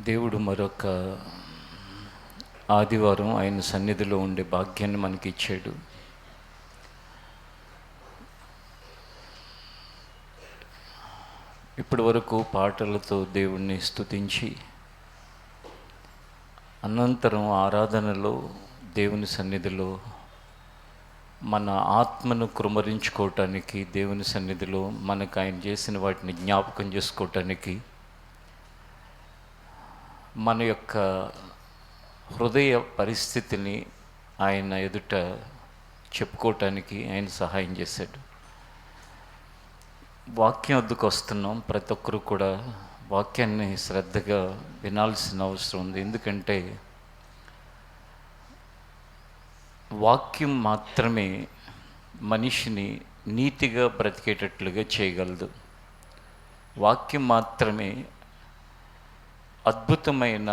దేవుడు మరొక ఆదివారం ఆయన సన్నిధిలో ఉండే భాగ్యాన్ని మనకి ఇచ్చాడు. ఇప్పటి వరకు పాటలతో దేవుణ్ణి స్తుతించి అనంతరం ఆరాధనలో దేవుని సన్నిధిలో మన ఆత్మను కృమరించుకోవటానికి, దేవుని సన్నిధిలో మనకు ఆయన చేసిన వాటిని జ్ఞాపకం చేసుకోవటానికి, మన యొక్క హృదయ పరిస్థితిని ఆయన ఎదుట చెప్పుకోవటానికి ఆయన సహాయం చేశాడు. వాక్యం వద్దకు వస్తున్నాం. ప్రతి ఒక్కరు కూడా వాక్యాన్ని శ్రద్ధగా వినాల్సిన అవసరం ఉంది. ఎందుకంటే వాక్యం మాత్రమే మనిషిని నీతిగా బ్రతికేటట్లుగా చేయగలదు. వాక్యం మాత్రమే అద్భుతమైన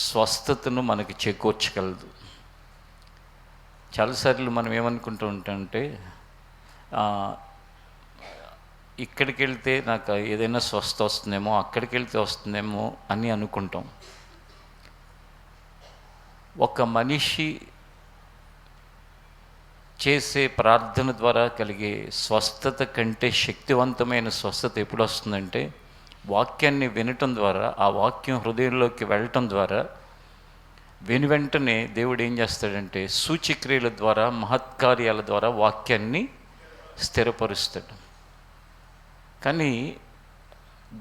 స్వస్థతను మనకి చేకూర్చగలదు. చాలాసార్లు మనం ఏమనుకుంటూ ఉంటామంటే, ఇక్కడికి వెళ్తే నాకు ఏదైనా స్వస్థ వస్తుందేమో, అక్కడికి వెళ్తే వస్తుందేమో అని అనుకుంటాం. ఒక మనిషి చేసే ప్రార్థన ద్వారా కలిగే స్వస్థత కంటే శక్తివంతమైన స్వస్థత ఎప్పుడు వస్తుందంటే, వాక్యాన్ని వినటం ద్వారా, ఆ వాక్యం హృదయంలోకి వెళ్ళటం ద్వారా వెంటనే దేవుడు ఏం చేస్తాడంటే సూచక్రియల ద్వారా, మహత్కార్యాల ద్వారా వాక్యాన్ని స్థిరపరుస్తాడు. కానీ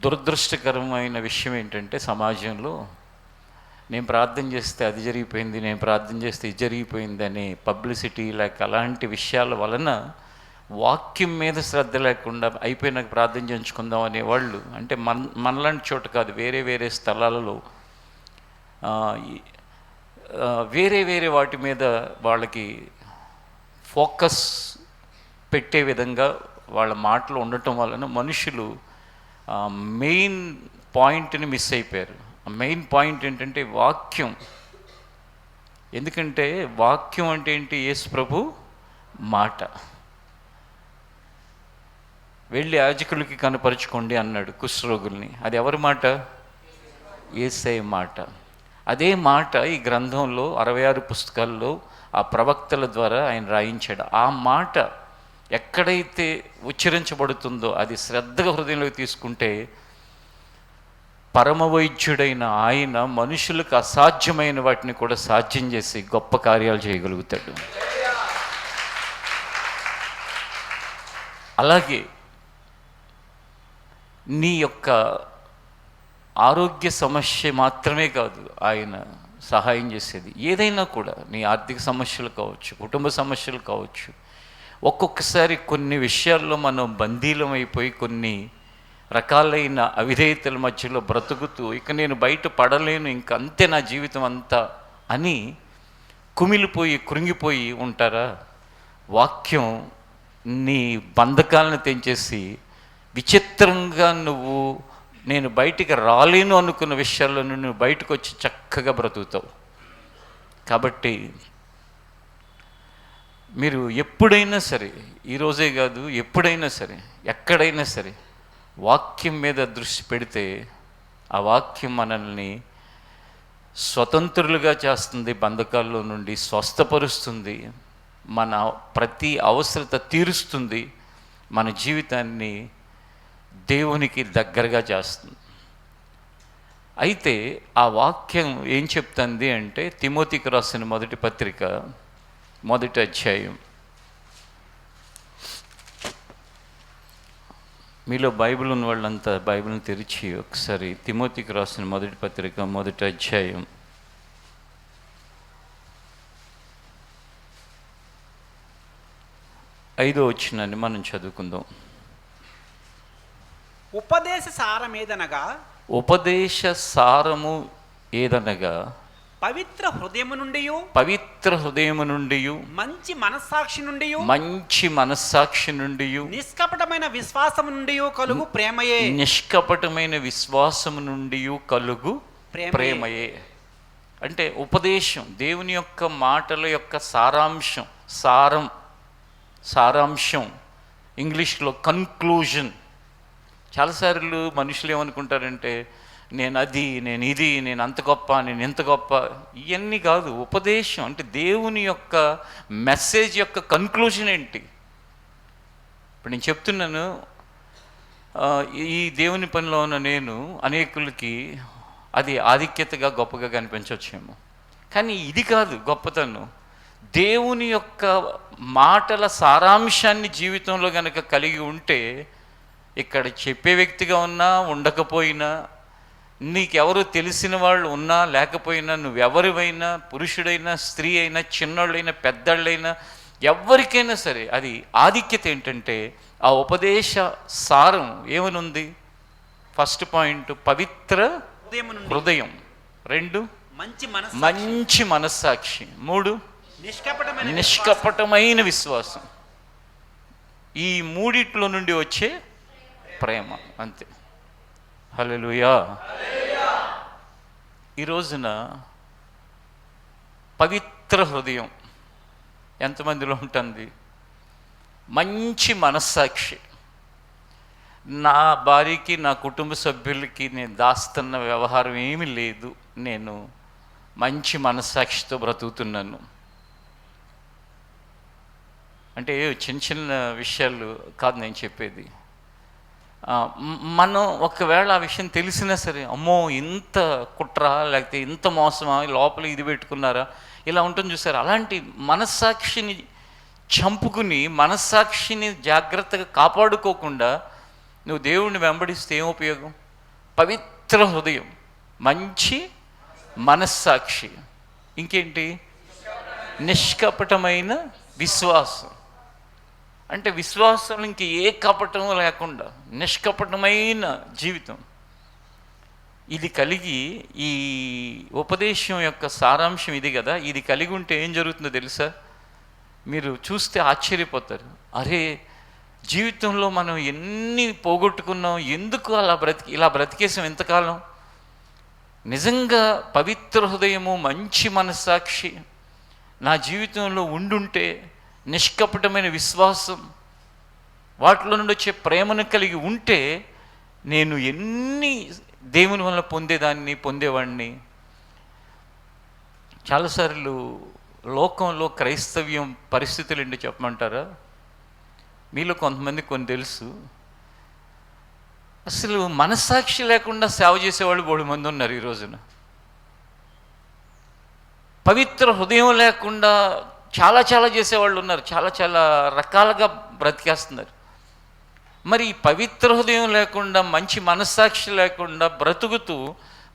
దురదృష్టకరమైన విషయం ఏంటంటే, సమాజంలో నేను ప్రార్థన చేస్తే అది జరిగిపోయింది, నేను ప్రార్థన చేస్తే ఇది జరిగిపోయింది అనే పబ్లిసిటీ లేక అలాంటి విషయాల వలన వాక్యం మీద శ్రద్ధ లేకుండా అయిపోయినాక ప్రార్థన చేయించుకుందాం అనేవాళ్ళు, అంటే మనలాంటి చోట కాదు, వేరే వేరే స్థలాలలో వేరే వాటి మీద వాళ్ళకి ఫోకస్ పెట్టే విధంగా వాళ్ళ మాటలు ఉండటం వలన మనుషులు మెయిన్ పాయింట్ని మిస్ అయిపోయారు. ఆ మెయిన్ పాయింట్ ఏంటంటే వాక్యం. ఎందుకంటే వాక్యం అంటే ఏంటి? యేసు ప్రభు మాట. వెళ్ళి యాజకులకి కనపరుచుకోండి అన్నాడు కుష్ఠరోగుల్ని. అది ఎవరి మాట? యేసయ్య మాట. అదే మాట ఈ గ్రంథంలో 66 పుస్తకాల్లో ఆ ప్రవక్తల ద్వారా ఆయన రాయించాడు. ఆ మాట ఎక్కడైతే ఉచ్చరించబడుతుందో అది శ్రద్ధగా హృదయంలోకి తీసుకుంటే పరమవైద్యుడైన ఆయన మనుషులకు అసాధ్యమైన వాటిని కూడా సాధ్యం చేసి గొప్ప కార్యాలు చేయగలుగుతాడు. అలాగే నీ యొక్క ఆరోగ్య సమస్య మాత్రమే కాదు ఆయన సహాయం చేసేది, ఏదైనా కూడా. నీ ఆర్థిక సమస్యలు కావచ్చు, కుటుంబ సమస్యలు కావచ్చు. ఒక్కొక్కసారి కొన్ని విషయాల్లో మనం బందీలం అయిపోయి కొన్ని రకాలైన అవిధేయతల మధ్యలో బ్రతుకుతూ, ఇక నేను బయట పడలేను, ఇంక అంతే నా జీవితం అంతా అని కుమిలిపోయి కృంగిపోయి ఉంటారా? వాక్యం నీ బంధకాలను తెంచేసి విచిత్రంగా నువ్వు నేను బయటికి రాలేను అనుకున్న విషయాల్లో నువ్వు బయటకు వచ్చి చక్కగా బ్రతుకుతావు. కాబట్టి మీరు ఎప్పుడైనా సరే, ఈరోజే కాదు, ఎప్పుడైనా సరే, ఎక్కడైనా సరే వాక్యం మీద దృష్టి పెడితే ఆ వాక్యం మనల్ని స్వతంత్రులుగా చేస్తుంది, బంధకాల్లో నుండి స్వస్థపరుస్తుంది, మన ప్రతి అవసరత తీరుస్తుంది, మన జీవితాన్ని దేవునికి దగ్గరగా చేస్తుంది. అయితే ఆ వాక్యం ఏం చెప్తుంది అంటే, తిమోతికి రాసిన మొదటి పత్రిక 1వ అధ్యాయం. మీలో బైబిల్ ఉన్న వాళ్ళంతా బైబిల్ని తెరిచి ఒకసారి తిమోతికి రాసిన మొదటి పత్రిక 1వ అధ్యాయం 5వ వచనాన్ని మనం చదువుకుందాం. ఉపదేశ సారము ఏదనగా పవిత్ర హృదయము నుండి మంచి మనస్సాక్షి నుండి నిష్కపటమైన విశ్వాసము నుండి కలుగు ప్రేమయే. అంటే ఉపదేశం, దేవుని యొక్క మాటల యొక్క సారాంశం ఇంగ్లీష్లో కన్క్లూజన్. చాలాసార్లు మనుషులు ఏమనుకుంటారంటే, నేను అది, నేను ఇది, నేను అంత గొప్ప, నేను ఇంత గొప్ప, ఇవన్నీ కాదు. ఉపదేశం అంటే దేవుని యొక్క మెసేజ్ యొక్క కన్క్లూజన్ ఏంటి? ఇప్పుడు నేను చెప్తున్నాను, ఈ దేవుని పనిలో ఉన్న నేను అనేకులకి అది ఆధిక్యతగా గొప్పగా కనిపించవచ్చేమో, కానీ ఇది కాదు గొప్పతనం. దేవుని యొక్క మాటల సారాంశాన్ని జీవితంలో కనుక కలిగి ఉంటే, ఇక్కడ చెప్పే వ్యక్తిగా ఉన్నా ఉండకపోయినా, నీకెవరు తెలిసిన వాళ్ళు ఉన్నా లేకపోయినా, నువ్వెవరివైనా, పురుషుడైనా స్త్రీ అయినా, చిన్నోళ్ళైనా పెద్దోళ్ళైనా, ఎవరికైనా సరే అది ఆధిక్యత ఏంటంటే ఆ ఉపదేశ సారం ఏమనుంది? ఫస్ట్ పాయింట్ పవిత్ర హృదయం, 2 మంచి మనస్సాక్షి, 3 నిష్కపటమైన విశ్వాసం. ఈ మూడిట్లో నుండి వచ్చే ప్రేమ, అంతే. హల్లెలూయా. ఈ రోజున పవిత్ర హృదయం ఎంతమందిలో ఉంటుంది? మంచి మనస్సాక్షి. నా భార్యకి, నా కుటుంబ సభ్యులకి నేను దాస్తున్న వ్యవహారం ఏమీ లేదు, నేను మంచి మనస్సాక్షితో బ్రతుకుతున్నాను. అంటే చిన్న చిన్న విషయాలు కాదు నేను చెప్పేది. మనం ఒకవేళ ఆ విషయం తెలిసినా సరే, అమ్మో ఇంత కుట్ర, లేకపోతే ఇంత మోసమా, లోపల ఇది పెట్టుకున్నారా, ఇలా ఉంటుంది చూసారు. అలాంటి మనస్సాక్షిని చంపుకుని, మనస్సాక్షిని జాగ్రత్తగా కాపాడుకోకుండా నువ్వు దేవుణ్ణి వెంబడిస్తే ఏం ఉపయోగం? పవిత్ర హృదయం, మంచి మనస్సాక్షి, ఇంకేంటి? నిష్కపటమైన విశ్వాసం. అంటే విశ్వాసం ఇంక ఏ కపటం లేకుండా నిష్కపటమైన జీవితం. ఇది కలిగి, ఈ ఉపదేశం యొక్క సారాంశం ఇది కదా, ఇది కలిగి ఉంటే ఏం జరుగుతుందో తెలుసా? మీరు చూస్తే ఆశ్చర్యపోతారు. అరే, జీవితంలో మనం ఎన్ని పోగొట్టుకున్నాం, ఎందుకు ఇలా బ్రతికేసాం ఎంతకాలం? నిజంగా పవిత్ర హృదయము, మంచి మనస్సాక్షి నా జీవితంలో ఉండుంటే, నిష్కపటమైన విశ్వాసం, వాటిలో నుండి వచ్చే ప్రేమను కలిగి ఉంటే, నేను ఎన్ని దేవుని వల్ల పొందేవాడిని. చాలాసార్లు లోకంలో క్రైస్తవ్యం పరిస్థితులు ఏంటి చెప్పమంటారా? మీలో కొంతమంది కొన్ని తెలుసు, అసలు మనస్సాక్షి లేకుండా సేవ చేసేవాళ్ళు 3 మంది ఉన్నారు ఈ రోజున. పవిత్ర హృదయం లేకుండా చాలా చేసేవాళ్ళు ఉన్నారు, చాలా రకాలుగా బ్రతికేస్తున్నారు. మరి పవిత్ర హృదయం లేకుండా, మంచి మనస్సాక్షి లేకుండా బ్రతుకుతూ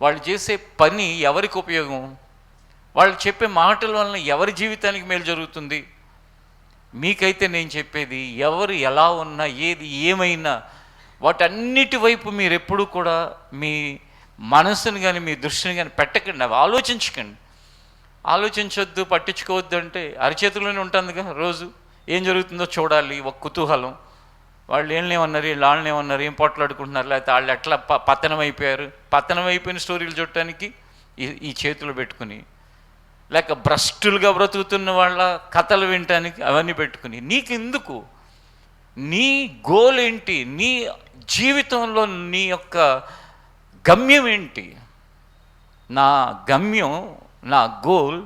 వాళ్ళు చేసే పని ఎవరికి ఉపయోగం? వాళ్ళు చెప్పే మాటల వలన ఎవరి జీవితానికి మేలు జరుగుతుంది? మీకైతే నేను చెప్పేది, ఎవరు ఎలా ఉన్నా, ఏది ఏమైనా, వాటన్నిటి వైపు మీరు ఎప్పుడూ కూడా మీ మనసును కానీ మీ దృష్టిని కానీ పెట్టకండి, అవి ఆలోచించకండి. ఆలోచించొద్దు, పట్టించుకోవద్దు అంటే అరిచేతుల్లోనే ఉంటుందిగా. రోజు ఏం జరుగుతుందో చూడాలి, ఒక కుతూహలం. వాళ్ళు ఏమన్నారు, వాళ్ళని ఏమన్నారు, ఏం పోట్లాడుకుంటున్నారు, లేకపోతే వాళ్ళు ఎట్లా పతనం అయిపోయిన స్టోరీలు చూడటానికి ఈ చేతులు పెట్టుకుని, లేక భ్రష్టులుగా బ్రతుకుతున్న వాళ్ళ కథలు వినటానికి అవన్నీ పెట్టుకుని, నీకెందుకు? నీ గోల్ ఏంటి? నీ జీవితంలో నీ యొక్క గమ్యం ఏంటి? నా గమ్యం, నా గోల్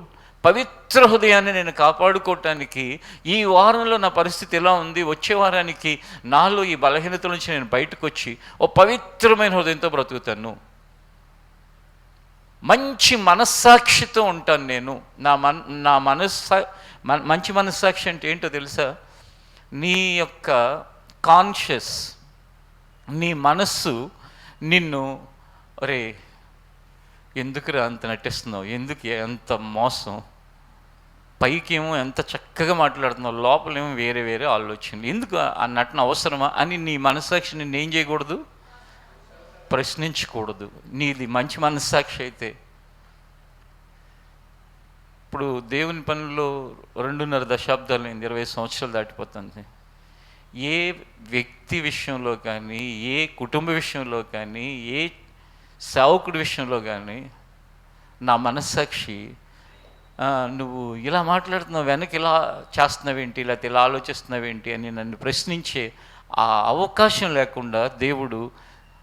పవిత్ర హృదయాన్ని నేను కాపాడుకోవటానికి. ఈ వారంలో నా పరిస్థితి ఎలా ఉంది, వచ్చే వారానికి నాలో ఈ బలహీనత నుంచి నేను బయటకు వచ్చి ఓ పవిత్రమైన హృదయంతో బ్రతుకుతాను, మంచి మనస్సాక్షితో ఉంటాను నేను. మంచి మనస్సాక్షి అంటే ఏంటో తెలుసా? నీ యొక్క కాన్షియస్, నీ మనస్సు నిన్ను, ఒరే ఎందుకురా అంత నటిస్తున్నావు, ఎందుకు ఎంత మోసం, పైకేమో ఎంత చక్కగా మాట్లాడుతున్నావు, లోపలేమో వేరే ఆలోచనలు, ఎందుకు ఆ నటన అవసరమా అని నీ మనస్సాక్షి నిన్ను ఏం చేయకూడదు? ప్రశ్నించకూడదు. నీది మంచి మనస్సాక్షి అయితే. ఇప్పుడు దేవుని పనుల్లో 2.5 దశాబ్దాలు, 20 సంవత్సరాలు దాటిపోతుంది. ఏ వ్యక్తి విషయంలో కానీ, ఏ కుటుంబ విషయంలో కానీ, ఏ సేవకుడి విషయంలో కానీ నా మనస్సాక్షి నువ్వు ఇలా మాట్లాడుతున్నావు, వెనక్కి ఇలా చేస్తున్నావేంటి, లేకపోతే ఇలా ఆలోచిస్తున్నావేంటి అని నన్ను ప్రశ్నించే ఆ అవకాశం లేకుండా దేవుడు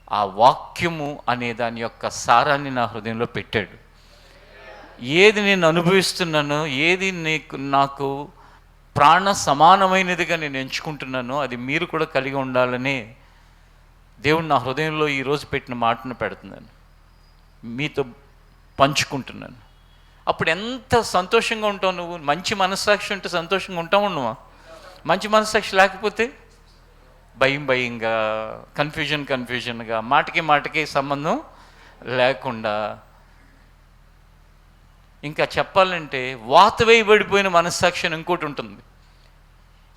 ఆ వాక్యము అనే దాని యొక్క సారాన్ని నా హృదయంలో పెట్టాడు. ఏది నేను అనుభవిస్తున్నానో, ఏది నాకు ప్రాణ సమానమైనదిగా నేను ఎంచుకుంటున్నానో అది మీరు కూడా కలిగి ఉండాలని దేవుడు నా హృదయంలో ఈరోజు పెట్టిన మాటను పెడుతున్నాను, మీతో పంచుకుంటున్నాను. అప్పుడు ఎంత సంతోషంగా ఉంటావు నువ్వు. మంచి మనస్సాక్షి ఉంటే సంతోషంగా ఉంటావు నువ్వు. మంచి మనస్సాక్షి లేకపోతే భయంగా, కన్ఫ్యూజన్గా, మాటకి సంబంధం లేకుండా, ఇంకా చెప్పాలంటే వాత వేయబడిపోయిన మనస్సాక్షి అని ఇంకోటి ఉంటుంది.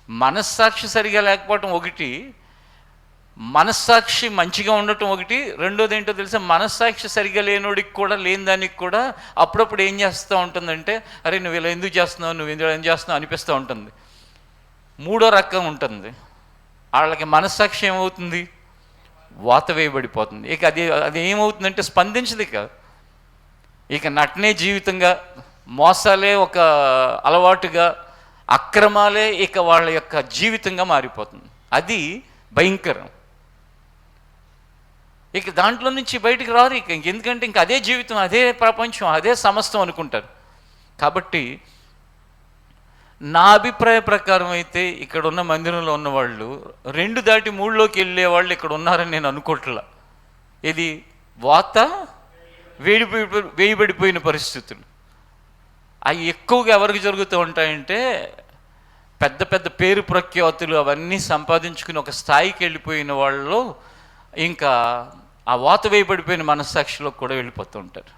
మనస్సాక్షి సరిగా లేకపోవటం ఒకటి, మనస్సాక్షి మంచిగా ఉండటం ఒకటి. రెండోది ఏంటో తెలుసా, మనస్సాక్షి సరిగా లేనోడికి కూడా, లేని దానికి కూడా అప్పుడప్పుడు ఏం చేస్తూ ఉంటుందంటే, అరే నువ్వు ఇలా ఎందుకు చేస్తున్నావు, నువ్వు ఎందుకు ఏం చేస్తున్నావు అనిపిస్తూ ఉంటుంది. మూడో రకం ఉంటుంది, వాళ్ళకి మనస్సాక్షి ఏమవుతుంది, వాత వేయబడిపోతుంది. ఇక అది ఏమవుతుందంటే స్పందించదు. ఇక నటనే జీవితంగా, మోసాలే ఒక అలవాటుగా, అక్రమాలే ఇక వాళ్ళ యొక్క జీవితంగా మారిపోతుంది. అది భయంకరం. ఇక దాంట్లో నుంచి బయటికి రారు. ఎందుకంటే ఇంక అదే జీవితం, అదే ప్రపంచం, అదే సమస్తం అనుకుంటారు. కాబట్టి నా అభిప్రాయ ప్రకారం అయితే ఇక్కడ ఉన్న మందిరంలో ఉన్నవాళ్ళు 2 దాటి 3లోకి వెళ్ళే వాళ్ళు ఇక్కడ ఉన్నారని నేను అనుకోవట్లా. ఇది వాత వేయబడిపోయిన పరిస్థితులు. అవి ఎక్కువగా ఎవరికి జరుగుతూ ఉంటాయంటే, పెద్ద పెద్ద పేరు ప్రఖ్యాతులు అవన్నీ సంపాదించుకుని ఒక స్థాయికి వెళ్ళిపోయిన వాళ్ళు ఇంకా ఆ వాత వేయబడిపోయిన మనస్సాక్షిలో కూడా వెళ్ళిపోతూ ఉంటారు.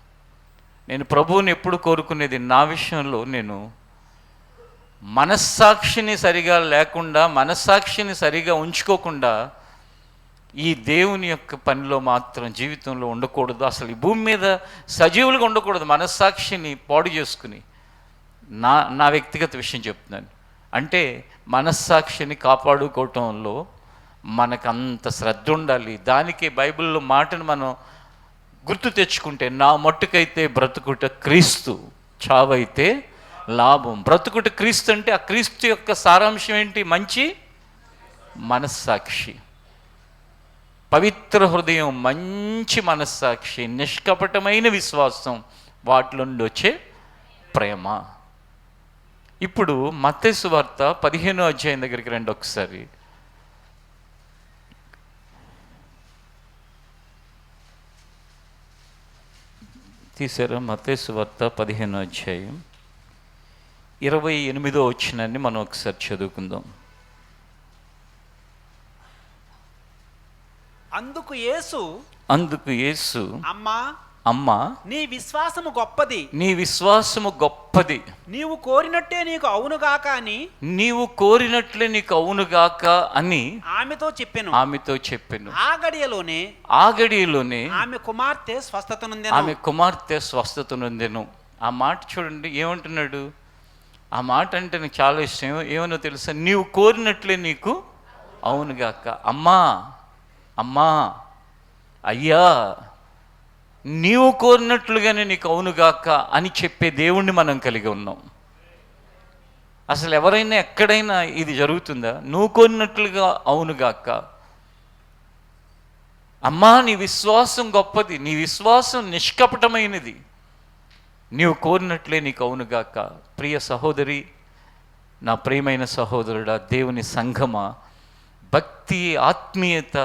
నేను ప్రభువుని ఎప్పుడు కోరుకునేది, నా విషయంలో నేను మనస్సాక్షిని సరిగా లేకుండా, మనస్సాక్షిని సరిగా ఉంచుకోకుండా ఈ దేవుని యొక్క పనిలో మాత్రం జీవితంలో ఉండకూడదు. అసలు ఈ భూమి మీద సజీవులుగా ఉండకూడదు మనస్సాక్షిని పాడు చేసుకుని. నా వ్యక్తిగత విషయం చెప్తున్నాను. అంటే మనస్సాక్షిని కాపాడుకోవటంలో మనకంత శ్రద్ధ ఉండాలి. దానికి బైబిల్లో మాటను మనం గుర్తు తెచ్చుకుంటే, నా మట్టుకైతే బ్రతుకుట క్రీస్తు, చావైతే లాభం. బ్రతుకుట క్రీస్తు అంటే ఆ క్రీస్తు యొక్క సారాంశం ఏంటి? మంచి మనస్సాక్షి, పవిత్ర హృదయం, మంచి మనస్సాక్షి, నిష్కపటమైన విశ్వాసం, వాటిలో నుండి వచ్చే ప్రేమ. ఇప్పుడు మత్తయి సువార్త 15వ అధ్యాయం దగ్గరికి రండి ఒకసారి. తీసారా? మత్తయి సువార్త 15వ అధ్యాయం 28వ వచనాన్ని మనం ఒకసారి చదువుకుందాం. అందుకు యేసు అమ్మా నీ విశ్వాసము గొప్పది, నీ విశ్వాసము గొప్పది, నీవు కోరినట్టే నీకు అవునుగాక అని, నీవు కోరినట్లే నీకు అవునుగాక అని ఆమెతో చెప్పెను. ఆ గడియలోనే ఆమె కుమార్తె స్వస్థత నొందెను. ఆ మాట చూడండి, ఏమంటున్నాడు? ఆ మాట అంటే నాకు చాలా ఇష్టం. ఏమనో తెలుసా? నీవు కోరినట్లే నీకు అవునుగాక. అమ్మా అయ్యా, నీవు కోరినట్లుగానే నీకు అవునుగాక అని చెప్పే దేవుణ్ణి మనం కలిగి ఉన్నాం. అసలు ఎవరైనా ఎక్కడైనా ఇది జరుగుతుందా? నువ్వు కోరినట్లుగా అవునుగాక. అమ్మా నీ విశ్వాసం గొప్పది, నీ విశ్వాసం నిష్కపటమైనది, నీవు కోరినట్లే నీకు అవునుగాక. ప్రియ సహోదరి, నా ప్రియమైన సహోదరుడా, దేవుని సంఘమా, భక్తి, ఆత్మీయత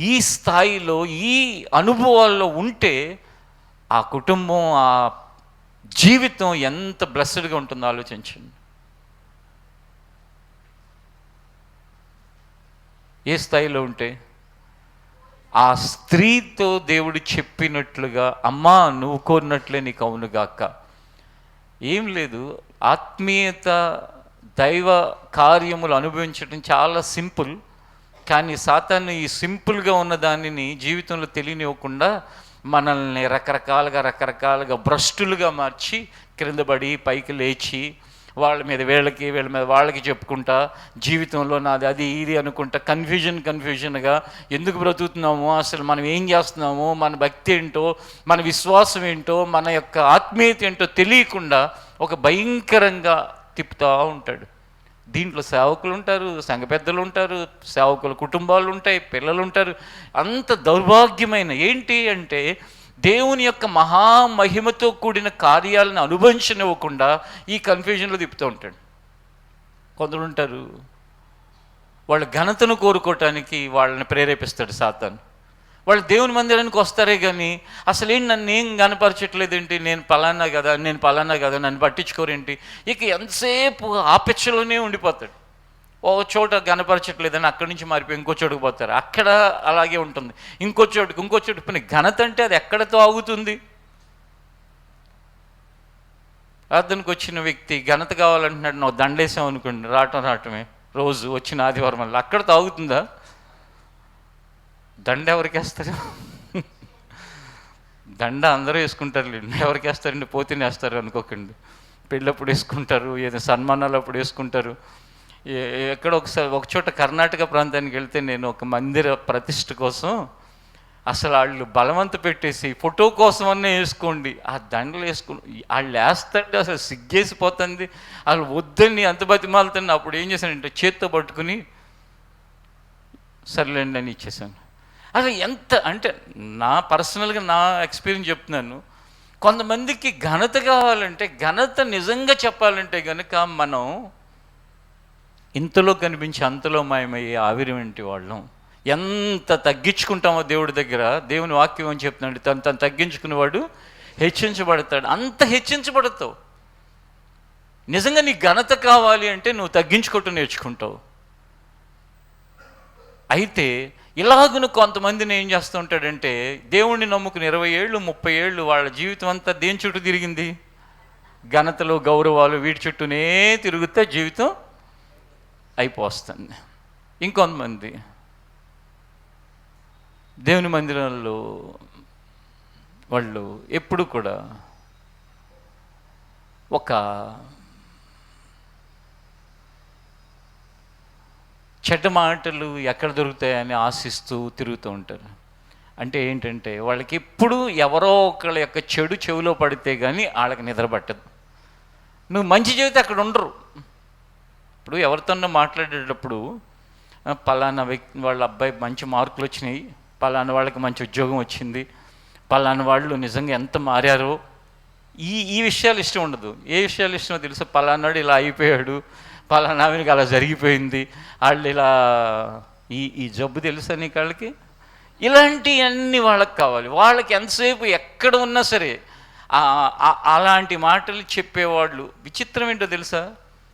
ఈ స్థాయిలో, ఈ అనుభవాల్లో ఉంటే ఆ కుటుంబం, ఆ జీవితం ఎంత బ్లెస్డ్గా ఉంటుందో ఆలోచించండి. ఏ స్థాయిలో ఉంటే ఆ స్త్రీతో దేవుడు చెప్పినట్లుగా, అమ్మా నువ్వు కోరినట్లే నీకు అవునుగాక. ఏం లేదు, ఆత్మీయత, దైవ కార్యములు అనుభవించడం చాలా సింపుల్. కానీ సాతాను ఈ సింపుల్గా ఉన్న దానిని జీవితంలో తెలియనివ్వకుండా మనల్ని రకరకాలుగా భ్రష్టులుగా మార్చి, క్రిందపడి పైకి లేచి, వాళ్ళ మీద వాళ్ళకి చెప్పుకుంటా, జీవితంలో నాది అది ఇది అనుకుంటా, కన్ఫ్యూజన్గా ఎందుకు బ్రతుకుతున్నామో, అసలు మనం ఏం చేస్తున్నామో, మన భక్తి ఏంటో, మన విశ్వాసం ఏంటో, మన యొక్క ఆత్మీయత ఏంటో తెలియకుండా ఒక భయంకరంగా తిప్పుతూ ఉంటాడు. దీంట్లో సేవకులు ఉంటారు, సంఘ పెద్దలు ఉంటారు, సేవకుల కుటుంబాలు ఉంటాయి, పిల్లలు ఉంటారు. అంత దౌర్భాగ్యమైన ఏంటి అంటే దేవుని యొక్క మహామహిమతో కూడిన కార్యాలను అనుభవించనివ్వకుండా ఈ కన్ఫ్యూజన్లో తిప్పుతూ ఉంటాడు. కొందరు ఉంటారు, వాళ్ళ ఘనతను కోరుకోవటానికి వాళ్ళని ప్రేరేపిస్తాడు సాతాను. వాళ్ళు దేవుని మందిరానికి వస్తారే కానీ అసలేంటి నన్ను ఏం కనపరచట్లేదేంటి, నేను పలానా కదా నన్ను పట్టించుకోరేంటి, ఇక ఎంతసేపు ఆపేక్షలోనే ఉండిపోతాడు. ఓ చోట కనపరచట్లేదని అక్కడి నుంచి మారిపోయి ఇంకో చోటుకు పోతారు, అక్కడ అలాగే ఉంటుంది. ఇంకో చోటుకు పని ఘనత అంటే అది ఎక్కడతో ఆగుతుంది? ప్రార్థనకు వచ్చిన వ్యక్తి ఘనత కావాలంటున్నాడు, నువ్వు దండేసాం అనుకోండి, రావటమే రోజు వచ్చిన ఆదివారం వల్ల అక్కడతో ఆగుతుందా? దండ ఎవరికి వేస్తారు? దండ అందరూ వేసుకుంటారు, ఎవరికి వేస్తారండి? పోతేనే వేస్తారు అనుకోకండి. పెళ్ళప్పుడు వేసుకుంటారు, ఏదో సన్మానాలు అప్పుడు వేసుకుంటారు. ఎక్కడో ఒక చోట కర్ణాటక ప్రాంతానికి వెళ్తే నేను ఒక మందిర ప్రతిష్ఠ కోసం అసలు వాళ్ళు బలవంత పెట్టేసి ఫోటో కోసం అన్నీ వేసుకోండి, ఆ దండలు వేసుకుని వాళ్ళు వేస్తాంటే అసలు సిగ్గేసిపోతుంది. వాళ్ళు వద్దని అంత బతిమాలుతుంది. అప్పుడు ఏం చేశానంటే చేత్తో పట్టుకుని సర్లేండి అని ఇచ్చేసాను. అసలు ఎంత అంటే నా పర్సనల్గా నా ఎక్స్పీరియన్స్ చెప్తున్నాను. కొంతమందికి ఘనత కావాలంటే, ఘనత నిజంగా చెప్పాలంటే కనుక మనం ఇంతలో కనిపించి అంతలో మాయమయ్యే ఆవిరి వంటి వాళ్ళం. ఎంత తగ్గించుకుంటామో దేవుడి దగ్గర, దేవుని వాక్యం అని చెప్తున్నాడు, తను తగ్గించుకునేవాడు హెచ్చించబడతాడు. అంత హెచ్చించబడతావు. నిజంగా నీ ఘనత కావాలి అంటే నువ్వు తగ్గించుకోవటం నేర్చుకుంటావు. అయితే ఇలాగును కొంతమందిని ఏం చేస్తూ ఉంటాడంటే, దేవుణ్ణి నమ్ముకుని 20 ఏళ్ళు 30 ఏళ్ళు వాళ్ళ జీవితం అంతా దేని చుట్టూ తిరిగింది? ఘనతలు, గౌరవాలు, వీటి చుట్టూనే తిరుగుతే జీవితం అయిపోస్తుంది. ఇంకొంతమంది దేవుని మందిరంలో వాళ్ళు ఎప్పుడు కూడా ఒక చెడ్డ మాటలు ఎక్కడ దొరుకుతాయని ఆశిస్తూ తిరుగుతూ ఉంటారు. అంటే ఏంటంటే వాళ్ళకి ఎప్పుడు ఎవరో ఒకళ్ళ యొక్క చెడు చెవిలో పడితే కానీ వాళ్ళకి నిద్ర పట్టదు. నువ్వు మంచి చెబితే అక్కడ ఉండరు. ఇప్పుడు ఎవరితోనో మాట్లాడేటప్పుడు పలానా వ్యక్తి వాళ్ళ అబ్బాయి మంచి మార్కులు వచ్చినాయి, పలానా వాళ్ళకి మంచి ఉద్యోగం వచ్చింది, పలానా వాళ్ళు నిజంగా ఎంత మారారో, ఈ విషయాలు ఇష్టం ఉండదు. ఏ విషయాలు ఇష్టమో తెలుసు? పలానాడు ఇలా అయిపోయాడు, పలానా ఆమెకి అలా జరిగిపోయింది, వాళ్ళు ఇలా ఈ జబ్బు తెలుసా నీకు వాళ్ళకి, ఇలాంటివన్నీ వాళ్ళకి కావాలి. వాళ్ళకి ఎంతసేపు ఎక్కడ ఉన్నా సరే అలాంటి మాటలు చెప్పేవాళ్ళు. విచిత్రం ఏంటో తెలుసా?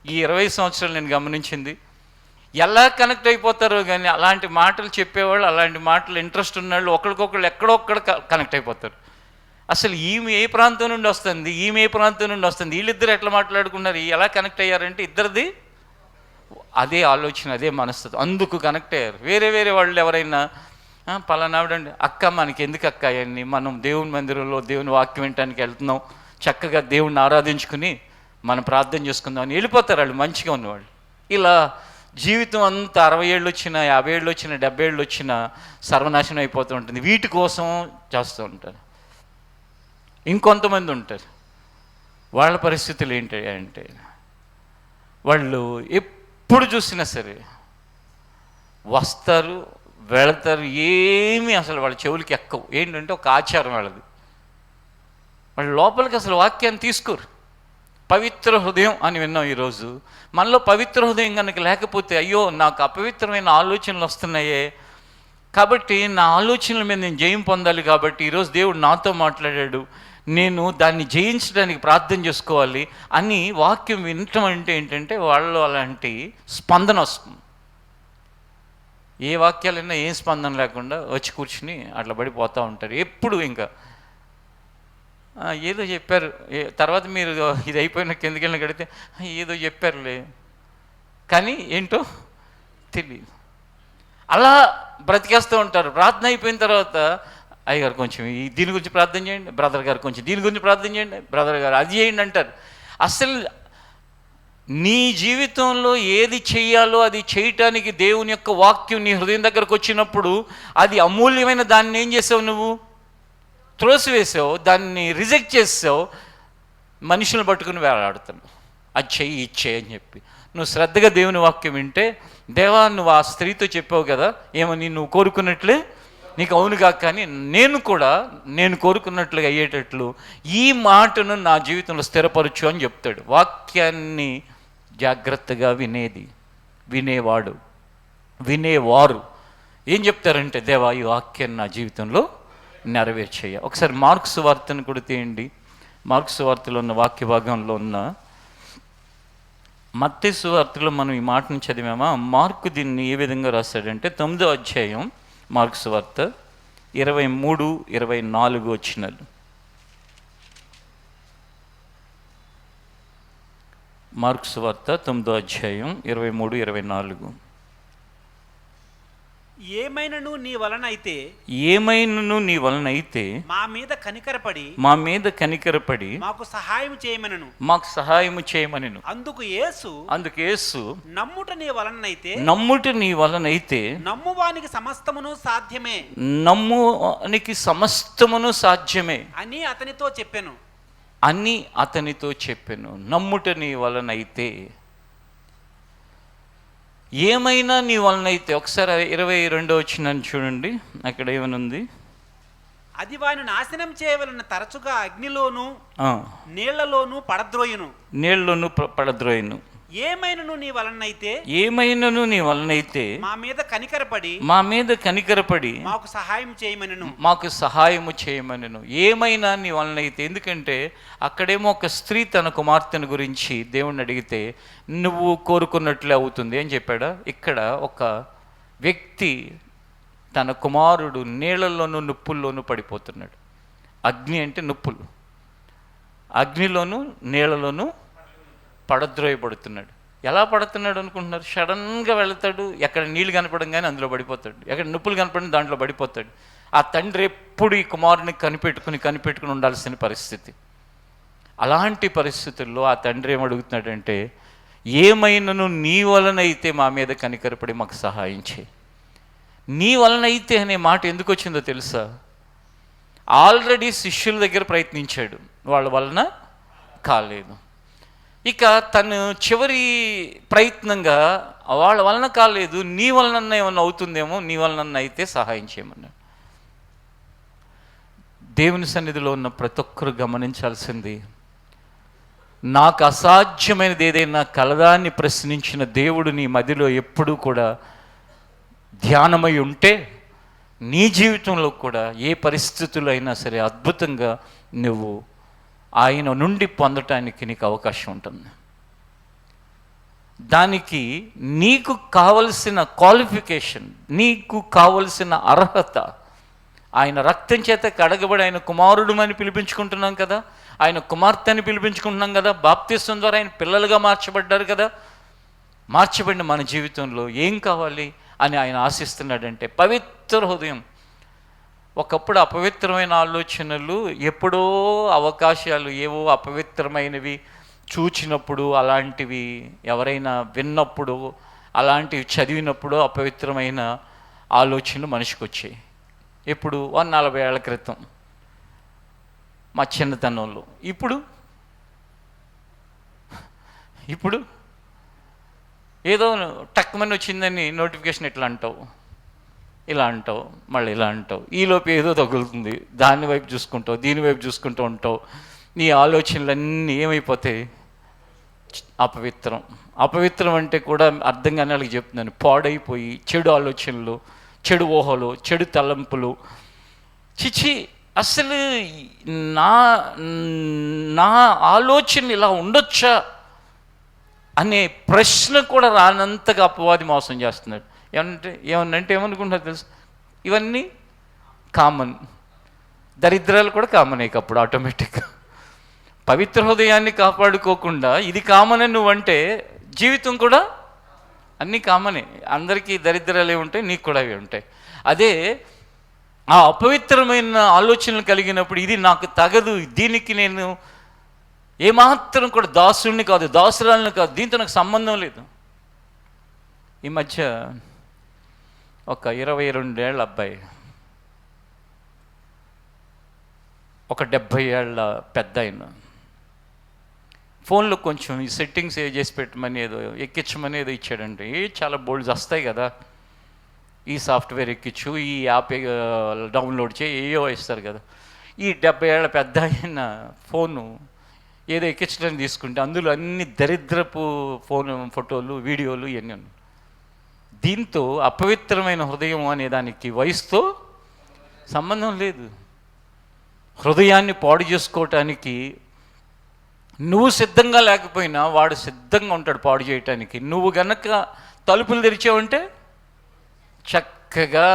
ఈ 20 సంవత్సరాలు నేను గమనించింది, ఎలా కనెక్ట్ అయిపోతారో కానీ అలాంటి మాటలు చెప్పేవాళ్ళు, అలాంటి మాటలు ఇంట్రెస్ట్ ఉన్నవాళ్ళు ఒకరికొకళ్ళు ఎక్కడొక్కడ కనెక్ట్ అయిపోతారు. అసలు ఈమె ఏ ప్రాంతం నుండి వస్తుంది, ఈమె ఏ ప్రాంతం నుండి వస్తుంది, వీళ్ళిద్దరు ఎట్లా మాట్లాడుకున్నారు, ఎలా కనెక్ట్ అయ్యారంటే ఇద్దరిది అదే ఆలోచన, అదే మనస్తత్వం, అందుకు కనెక్ట్ అయ్యారు. వేరే వాళ్ళు ఎవరైనా పలానావిడండి, అక్క మనకి ఎందుకు అక్క అవన్నీ, మనం దేవుని మందిరంలో దేవుని వాక్యం వినటానికి వెళ్తున్నాం, చక్కగా దేవుణ్ణి ఆరాధించుకుని మనం ప్రార్థన చేసుకుందాం అని వెళ్ళిపోతారు వాళ్ళు, మంచిగా ఉన్నవాళ్ళు. ఇలా జీవితం అంతా 60 ఏళ్ళు వచ్చినా, 50 ఏళ్ళు వచ్చినా, 70 ఏళ్ళు వచ్చినా సర్వనాశనం అయిపోతూ ఉంటుంది. వీటి కోసం చేస్తూ ఉంటారు. ఇంకొంతమంది ఉంటారు, వాళ్ళ పరిస్థితులు ఏంటి అంటే వాళ్ళు ఎప్పుడు చూసినా సరే వస్తారు, వెళతారు, ఏమీ అసలు వాళ్ళ చెవులకి ఎక్కవు. ఏంటంటే ఒక ఆచారం వాళ్ళది. వాళ్ళు లోపలికి అసలు వాక్యాన్ని తీసుకోరు. పవిత్ర హృదయం అని విన్నాం ఈరోజు. మనలో పవిత్ర హృదయం కనుక లేకపోతే, అయ్యో నాకు అపవిత్రమైన ఆలోచనలు వస్తున్నాయే, కాబట్టి నా ఆలోచనల మీద నేను జయం పొందాలి, కాబట్టి ఈరోజు దేవుడు నాతో మాట్లాడాడు, నేను దాన్ని జయించడానికి ప్రార్థన చేసుకోవాలి అని వాక్యం వినటం అంటే ఏంటంటే వాళ్ళు అలాంటి స్పందన వస్తుంది. ఏ వాక్యాలైనా ఏం స్పందన లేకుండా వచ్చి కూర్చుని అట్లా పడిపోతూ ఉంటారు ఎప్పుడు. ఇంకా ఏదో చెప్పారు, తర్వాత మీరు ఇది అయిపోయిన కిందకెళ్ళిన కడితే ఏదో చెప్పారులే కానీ ఏంటో తెలియదు, అలా బ్రతికేస్తూ ఉంటారు. ప్రార్థన అయిపోయిన తర్వాత అయ్యగారు కొంచెం దీని గురించి ప్రార్థన చేయండి, బ్రదర్ గారు కొంచెం దీని గురించి ప్రార్థన చేయండి, బ్రదర్ గారు అది చేయండి అంటారు. అసలు నీ జీవితంలో ఏది చెయ్యాలో అది చేయటానికి దేవుని యొక్క వాక్యం నీ హృదయం దగ్గరకు వచ్చినప్పుడు అది అమూల్యమైన దాన్ని ఏం చేసావు? నువ్వు త్రోసివేసావు, దాన్ని రిజెక్ట్ చేసావు, మనుషులను పట్టుకుని వేలాడుతున్నావు. అది చెయ్యి, ఇచ్చే అని చెప్పి నువ్వు శ్రద్ధగా దేవుని వాక్యం వింటే, దేవా నువ్వు ఆ స్త్రీతో చెప్పావు కదా, ఏమని నువ్వు కోరుకున్నట్లే నీకు అవునుగా, కానీ నేను కోరుకున్నట్లుగా అయ్యేటట్లు ఈ మాటను నా జీవితంలో స్థిరపరచు అని చెప్తాడు. వాక్యాన్ని జాగ్రత్తగా వినేవారు ఏం చెప్తారంటే, దేవా ఈ వాక్యాన్ని నా జీవితంలో నెరవేర్చేయ. ఒకసారి మార్క్స్ వార్తను కూడా తీయండి. మార్క్స్ వార్తలో ఉన్న వాక్య భాగంలో ఉన్న మత్తయి సువార్తలో మనం ఈ మాటను చదివామా? మార్కు దీన్ని ఏ విధంగా రాశాడంటే 9వ అధ్యాయం మార్క్స్ వార్త 23-24 వచనాలు. మార్క్స్ వార్త 9వ అధ్యాయం 23-24. ఏమైనను నీ వలన అయితే మా మీద కనికరపడి మాకు సహాయం చేయమనెను. అందుకు యేసు నమ్ముట నీ వలనైతే నమ్మువానికి సమస్తమును సాధ్యమే అని అతనితో చెప్పెను. నమ్ముట నీ వలనైతే, ఏమైనా నీ వలనైతే. ఒకసారి 22వ వచనాన్ని చూడండి, అక్కడ ఏమనుంది? అది వాని నాశనం చేయవలన తరచుగా అగ్నిలోను నీళ్లలోను పడద్రోయును. ఏమైనను నీ వలనైతే మా మీద కనికరపడి మాకు సహాయము చేయమనెను. ఏమైనా నీ వలనైతే, ఎందుకంటే అక్కడేమో ఒక స్త్రీ తన కుమార్తెను గురించి దేవుణ్ణి అడిగితే నువ్వు కోరుకున్నట్లే అవుతుంది అని చెప్పాడా? ఇక్కడ ఒక వ్యక్తి తన కుమారుడు నీళ్లలోనూ నిప్పుల్లోనూ పడిపోతున్నాడు. అగ్ని అంటే నిప్పులు, అగ్నిలోను నీళ్లలోనూ పడద్రోయబడుతున్నాడు. ఎలా పడుతున్నాడు అనుకుంటున్నారు? సడన్గా వెళతాడు, ఎక్కడ నీళ్ళు కనపడంగానే అందులో పడిపోతాడు, ఎక్కడ నిప్పులు కనపడిన దాంట్లో పడిపోతాడు. ఆ తండ్రి ఎప్పుడు ఈ కుమారుని కనిపెట్టుకుని ఉండాల్సిన పరిస్థితి. అలాంటి పరిస్థితుల్లో ఆ తండ్రి ఏమడుగుతున్నాడంటే, ఏమైనను నీ వలనైతే మా మీద కనికరపడి మాకు సహాయం చేయి. నీ వలనైతే అనే మాట ఎందుకు వచ్చిందో తెలుసా? ఆల్రెడీ శిష్యుల దగ్గర ప్రయత్నించాడు, వాళ్ళ వలన కాలేదు. ఇక తను చివరి ప్రయత్నంగా వాళ్ళ వలన కాలేదు, నీ వలన ఏమన్నా అవుతుందేమో, నీ వలన అయితే సహాయం చేయమన్నాడు. దేవుని సన్నిధిలో ఉన్న ప్రతి ఒక్కరు గమనించాల్సింది, నాకు అసాధ్యమైనది ఏదైనా కలదాన్ని ప్రశ్నించిన దేవుడు నీ మదిలో ఎప్పుడూ కూడా ధ్యానమై ఉంటే నీ జీవితంలో కూడా ఏ పరిస్థితుల్లో అయినా సరే అద్భుతంగా నువ్వు ఆయన నుండి పొందటానికి నీకు అవకాశం ఉంటుంది. దానికి నీకు కావలసిన క్వాలిఫికేషన్, నీకు కావలసిన అర్హత, ఆయన రక్తం చేత కడగబడి ఆయన కుమారుడు అని పిలిపించుకుంటున్నాం కదా, ఆయన కుమార్తె అని పిలిపించుకుంటున్నాం కదా, బాప్తిస్వం ద్వారా ఆయన పిల్లలుగా మార్చబడ్డారు కదా. మార్చబడిన మన జీవితంలో ఏం కావాలి అని ఆయన ఆశిస్తున్నాడంటే పవిత్ర హృదయం. ఒకప్పుడు అపవిత్రమైన ఆలోచనలు, ఎప్పుడో అవకాశాలు, ఏవో అపవిత్రమైనవి చూచినప్పుడు, అలాంటివి ఎవరైనా విన్నప్పుడు, అలాంటివి చదివినప్పుడు అపవిత్రమైన ఆలోచనలు మనిషికి వచ్చాయి. ఎప్పుడు 40 ఏళ్ల క్రితం మా చిన్నతనంలో. ఇప్పుడు ఏదో టక్మని వచ్చిందని నోటిఫికేషన్ ఎట్లా అంటావు, ఇలా అంటావు, మళ్ళీ ఇలా అంటావు, ఈలోపు ఏదో తగులుతుంది, దాని వైపు చూసుకుంటావు, దీని వైపు చూసుకుంటూ ఉంటావు. నీ ఆలోచనలన్నీ ఏమైపోతాయి? అపవిత్రం అంటే కూడా అర్థం కాని వాళ్ళకి చెప్తున్నాను, పాడైపోయి చెడు ఆలోచనలు, చెడు ఊహలు, చెడు తలంపులు. చిచి, అసలు నా ఆలోచన ఇలా ఉండొచ్చా అనే ప్రశ్న కూడా రానంతగా అపవాది మోసం చేస్తున్నాడు. ఏమన్నంటే ఏమనుకుంటున్నారు తెలుసు, ఇవన్నీ కామన్, దరిద్రాలు కూడా కామన్. అప్పుడు ఆటోమేటిక్గా పవిత్ర హృదయాన్ని కాపాడుకోకుండా ఇది కామన్ అని నువ్వంటే జీవితం కూడా అన్నీ కామనే. అందరికీ దరిద్రాలు ఏమి ఉంటాయి, నీకు కూడా అవి ఉంటాయి. అదే ఆ అపవిత్రమైన ఆలోచనలు కలిగినప్పుడు ఇది నాకు తగదు, దీనికి నేను ఏమాత్రం కూడా దాసుడిని కాదు, దాసురాలని కాదు, దీంతో నాకు సంబంధం లేదు. ఈ మధ్య ఒక 22 ఏళ్ళ అబ్బాయి, ఒక 70 ఏళ్ళ పెద్ద ఆయన ఫోన్లో కొంచెం ఈ సెట్టింగ్స్ ఏ చేసి పెట్టమని ఏదో ఎక్కించమని ఏదో ఇచ్చాడంటే చాలా బోల్డ్స్ వస్తాయి కదా, ఈ సాఫ్ట్వేర్ ఎక్కించు, ఈ యాప్ డౌన్లోడ్ చేయి, ఏయో ఇస్తారు కదా. ఈ 70 ఏళ్ళ పెద్ద అయిన ఫోను ఏదో ఎక్కించడానికి తీసుకుంటే అందులో అన్ని దరిద్రపు ఫోటోలు వీడియోలు ఇవన్నీ ఉన్నాయి. దీంతో అపవిత్రమైన హృదయం అనే దానికి వయసుతో సంబంధం లేదు. హృదయాన్ని పాడు చేసుకోవటానికి నువ్వు సిద్ధంగా లేకపోయినా వాడు సిద్ధంగా ఉంటాడు పాడు చేయటానికి. నువ్వు గనక తలుపులు తెరిచావంటే చక్కగా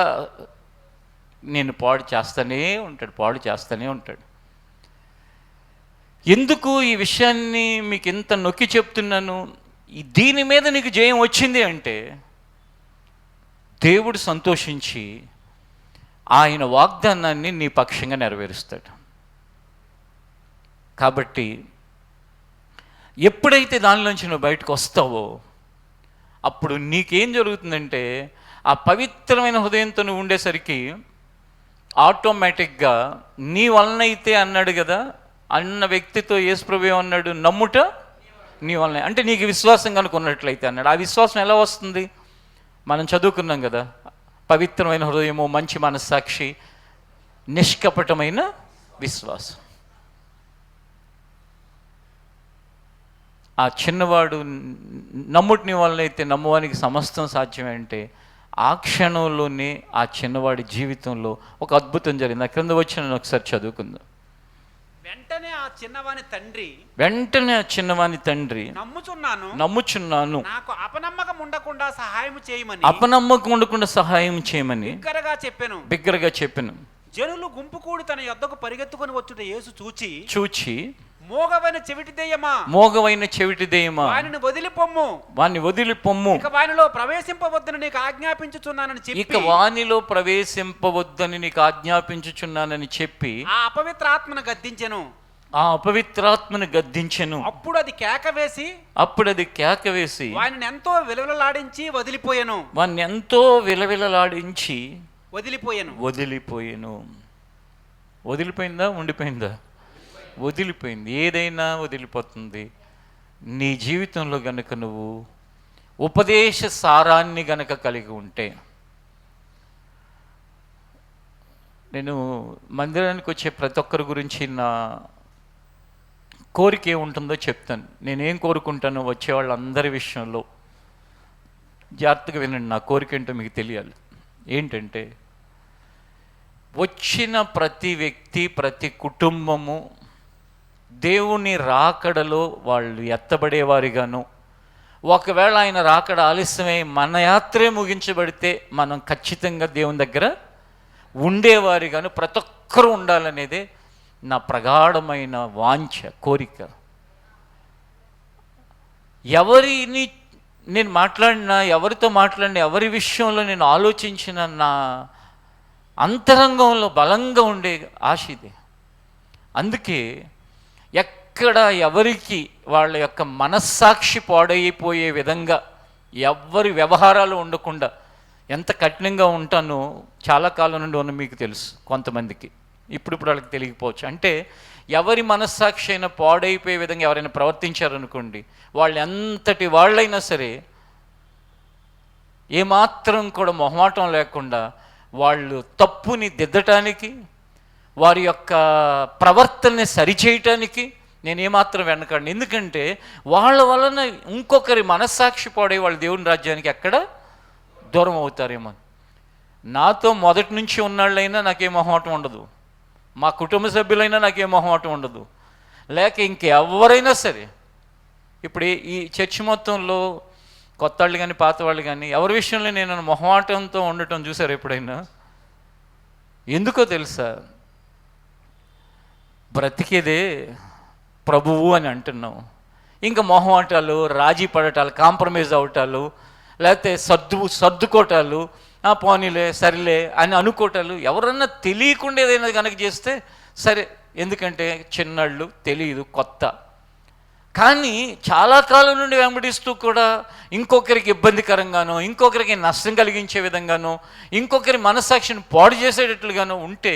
నేను పాడు చేస్తూనే ఉంటాడు. ఎందుకు ఈ విషయాన్ని మీకు ఎంత నొక్కి చెప్తున్నాను? దీని మీద నీకు జయం వచ్చింది అంటే దేవుడు సంతోషించి ఆయన వాగ్దానాన్ని నీ పక్షంగా నెరవేరుస్తాడు. కాబట్టి ఎప్పుడైతే దానిలోంచి నువ్వు బయటకు వస్తావో అప్పుడు నీకేం జరుగుతుందంటే ఆ పవిత్రమైన హృదయంతో నువ్వు ఉండేసరికి ఆటోమేటిక్గా నీ వలన అయితే అన్నాడు కదా, అన్న వ్యక్తితో యేసుప్రభు ఏమన్నాడు? నమ్ముట నీ వలన, అంటే నీకు విశ్వాసం కనుక ఉన్నట్లయితే అన్నాడు. ఆ విశ్వాసం ఎలా వస్తుంది? మనం చదువుకున్నాం కదా, పవిత్రమైన హృదయము, మంచి మనస్సాక్షి, నిష్కపటమైన విశ్వాసం. ఆ చిన్నవాడు నమ్ముటిని వలనైతే నమ్మువానికి సమస్తం సాధ్యమే అంటే ఆ క్షణంలోనే ఆ చిన్నవాడి జీవితంలో ఒక అద్భుతం జరిగింది. ఆ క్రింద వచ్చిన ఒకసారి చదువుకుందాం. వెంటనే ఆ చిన్నవాని తండ్రి నమ్ముచున్నాను నాకు అపనమ్మకం ఉండకుండా సహాయం చేయమని బిగ్గరగా చెప్పాను. జనులు గుంపు కూడి తన యొద్దకు పరిగెత్తుకొని వచ్చుట యేసు చూచి మోగవైన చెవిటి దెయ్యమా వానిని వదిలిపొమ్ము ఇక వానిలో ప్రవేశింపవద్దని నీకు ఆజ్ఞాపించుచున్నానని చెప్పి ఆ అపవిత్రాత్మను గద్దించెను. అప్పుడు అది కేక వేసి వానిని ఎంతో విలవిలలాడించి వదిలిపోయాను. వదిలిపోయిందా? ఉండిపోయిందా? వదిలిపోయింది. ఏదైనా వదిలిపోతుంది. నీ జీవితంలో గనుక నువ్వు ఉపదేశ సారాన్ని గనక కలిగి ఉంటే. నేను మందిరానికి వచ్చే ప్రతి ఒక్కరి గురించి నా కోరిక ఏముంటుందో చెప్తాను. నేనేం కోరుకుంటానో వచ్చే వాళ్ళందరి విషయంలో జాగ్రత్తగా వినండి. నా కోరిక ఏంటో మీకు తెలియాలి. ఏంటంటే వచ్చిన ప్రతి వ్యక్తి, ప్రతి కుటుంబము దేవుని రాకడలో వాళ్ళు ఎత్తబడేవారిగాను, ఒకవేళ ఆయన రాకడ ఆలస్యమై మన యాత్రే ముగించబడితే మనం ఖచ్చితంగా దేవుని దగ్గర ఉండేవారిగాను ప్రతి ఒక్కరూ ఉండాలనేదే నా ప్రగాఢమైన వాంఛ, కోరిక. నేను మాట్లాడినా, ఎవరితో మాట్లాడినా, ఎవరి విషయంలో నేను ఆలోచించిన నా అంతరంగంలో బలంగా ఉండే ఆశ ఇది. అందుకే ఎక్కడ ఎవరికి వాళ్ళ యొక్క మనస్సాక్షి పాడైపోయే విధంగా ఎవరి వ్యవహారాలు ఉండకుండా ఎంత కఠినంగా ఉంటానో చాలా కాలం నుండి ఉన్న మీకు తెలుసు. కొంతమందికి ఇప్పుడు వాళ్ళకి తెలియకపోవచ్చు. అంటే ఎవరి మనస్సాక్షి అయినా పాడైపోయే విధంగా ఎవరైనా ప్రవర్తించారనుకోండి, వాళ్ళు ఎంతటి వాళ్ళైనా సరే ఏమాత్రం కూడా మొహమాటం లేకుండా వాళ్ళు తప్పుని దిద్దటానికి, వారి యొక్క ప్రవర్తనని సరిచేయటానికి నేనేమాత్రం వెనకండి. ఎందుకంటే వాళ్ళ వలన ఇంకొకరి మనస్సాక్షి పాడే వాళ్ళు దేవుని రాజ్యానికి ఎక్కడ దూరం అవుతారేమో. నాతో మొదటి నుంచి ఉన్నాళ్ళైనా నాకేం మొహమాటం ఉండదు, మా కుటుంబ సభ్యులైనా నాకేం మొహమాటం ఉండదు, లేక ఇంకెవరైనా సరే. ఇప్పుడు ఈ చర్చి మొత్తంలో కొత్త వాళ్ళు కానీ పాత వాళ్ళు కానీ ఎవరి విషయంలో నేను మొహమాటంతో ఉండటం చూసారు ఎప్పుడైనా? ఎందుకో తెలుసా? బ్రతికేదే ప్రభువు అని అంటున్నాం. ఇంకా మొహమాటాలు, రాజీ పడటాలు, కాంప్రమైజ్ అవటాలు, లేకపోతే సర్దుకోటాలు, పోనీలే సరిలే అని అనుకోటాలు, ఎవరన్నా తెలియకుండా ఏదైనా కనుక చేస్తే సరే, ఎందుకంటే చిన్నళ్ళు తెలియదు, కొత్త. కానీ చాలా కాలం నుండి వెంబడిస్తూ కూడా ఇంకొకరికి ఇబ్బందికరంగానో, ఇంకొకరికి నష్టం కలిగించే విధంగానో, ఇంకొకరి మనస్సాక్షిని పాడు చేసేటట్లుగానో ఉంటే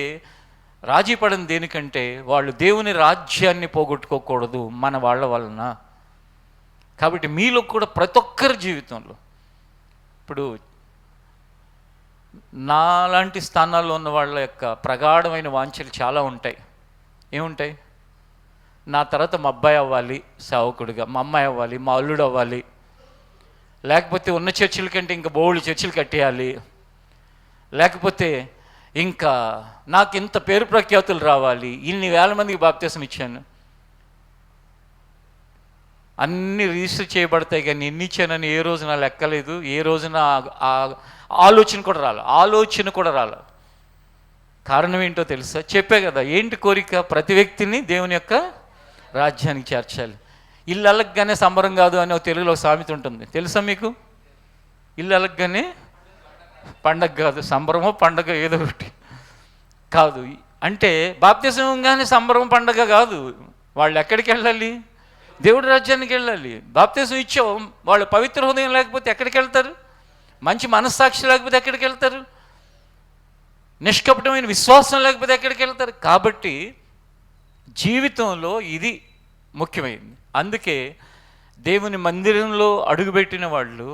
రాజీ పడని దేనికంటే వాళ్ళు దేవుని రాజ్యాన్ని పోగొట్టుకోకూడదు మన వాళ్ళ వలన. కాబట్టి మీలో కూడా ప్రతి ఒక్కరి జీవితంలో, ఇప్పుడు నాలాంటి స్థానాల్లో ఉన్న వాళ్ళ యొక్క ప్రగాఢమైన వాంఛలు చాలా ఉంటాయి. ఏముంటాయి? నా తర్వాత మా అబ్బాయి అవ్వాలి సేవకుడిగా, మా అమ్మాయి అవ్వాలి, మా అల్లుడు అవ్వాలి, లేకపోతే ఉన్న చర్చిల కంటే ఇంకా బోల్డ్ చర్చిలు కట్టేయాలి, లేకపోతే ఇంకా నాకు ఇంత పేరు ప్రఖ్యాతులు రావాలి, ఇన్ని వేల మందికి బాప్తీసం ఇచ్చాను, అన్నీ రిజిస్టర్ చేయబడతాయి. కానీ ఎన్ని ఇచ్చానని ఏ రోజున లెక్కలేదు, ఏ రోజున ఆలోచన కూడా రాల. కారణం ఏంటో తెలుసా? చెప్పే కదా, ఏంటి కోరిక? ప్రతి వ్యక్తిని దేవుని యొక్క రాజ్యానికి చేర్చాలి. ఇల్లు అలగ్గానే సంబరం కాదు అని ఒక తెలుగులో సామెత ఉంటుంది, తెలుసా మీకు? ఇల్లు అలగ్గానే పండగ కాదు, సంబరమో పండగ ఏదో ఒకటి కాదు. అంటే బాప్తిజంగానే సంబరం పండగ కాదు. వాళ్ళు ఎక్కడికి వెళ్ళాలి? దేవుడి రాజ్యానికి వెళ్ళాలి. బాప్తిజం ఇచ్చావు, వాళ్ళు పవిత్ర హృదయం లేకపోతే ఎక్కడికి వెళ్తారు? మంచి మనస్సాక్షి లేకపోతే ఎక్కడికి వెళ్తారు? నిష్కపటమైన విశ్వాసం లేకపోతే ఎక్కడికి వెళ్తారు? కాబట్టి జీవితంలో ఇది ముఖ్యమైనది. అందుకే దేవుని మందిరంలో అడుగుపెట్టిన వాళ్ళు,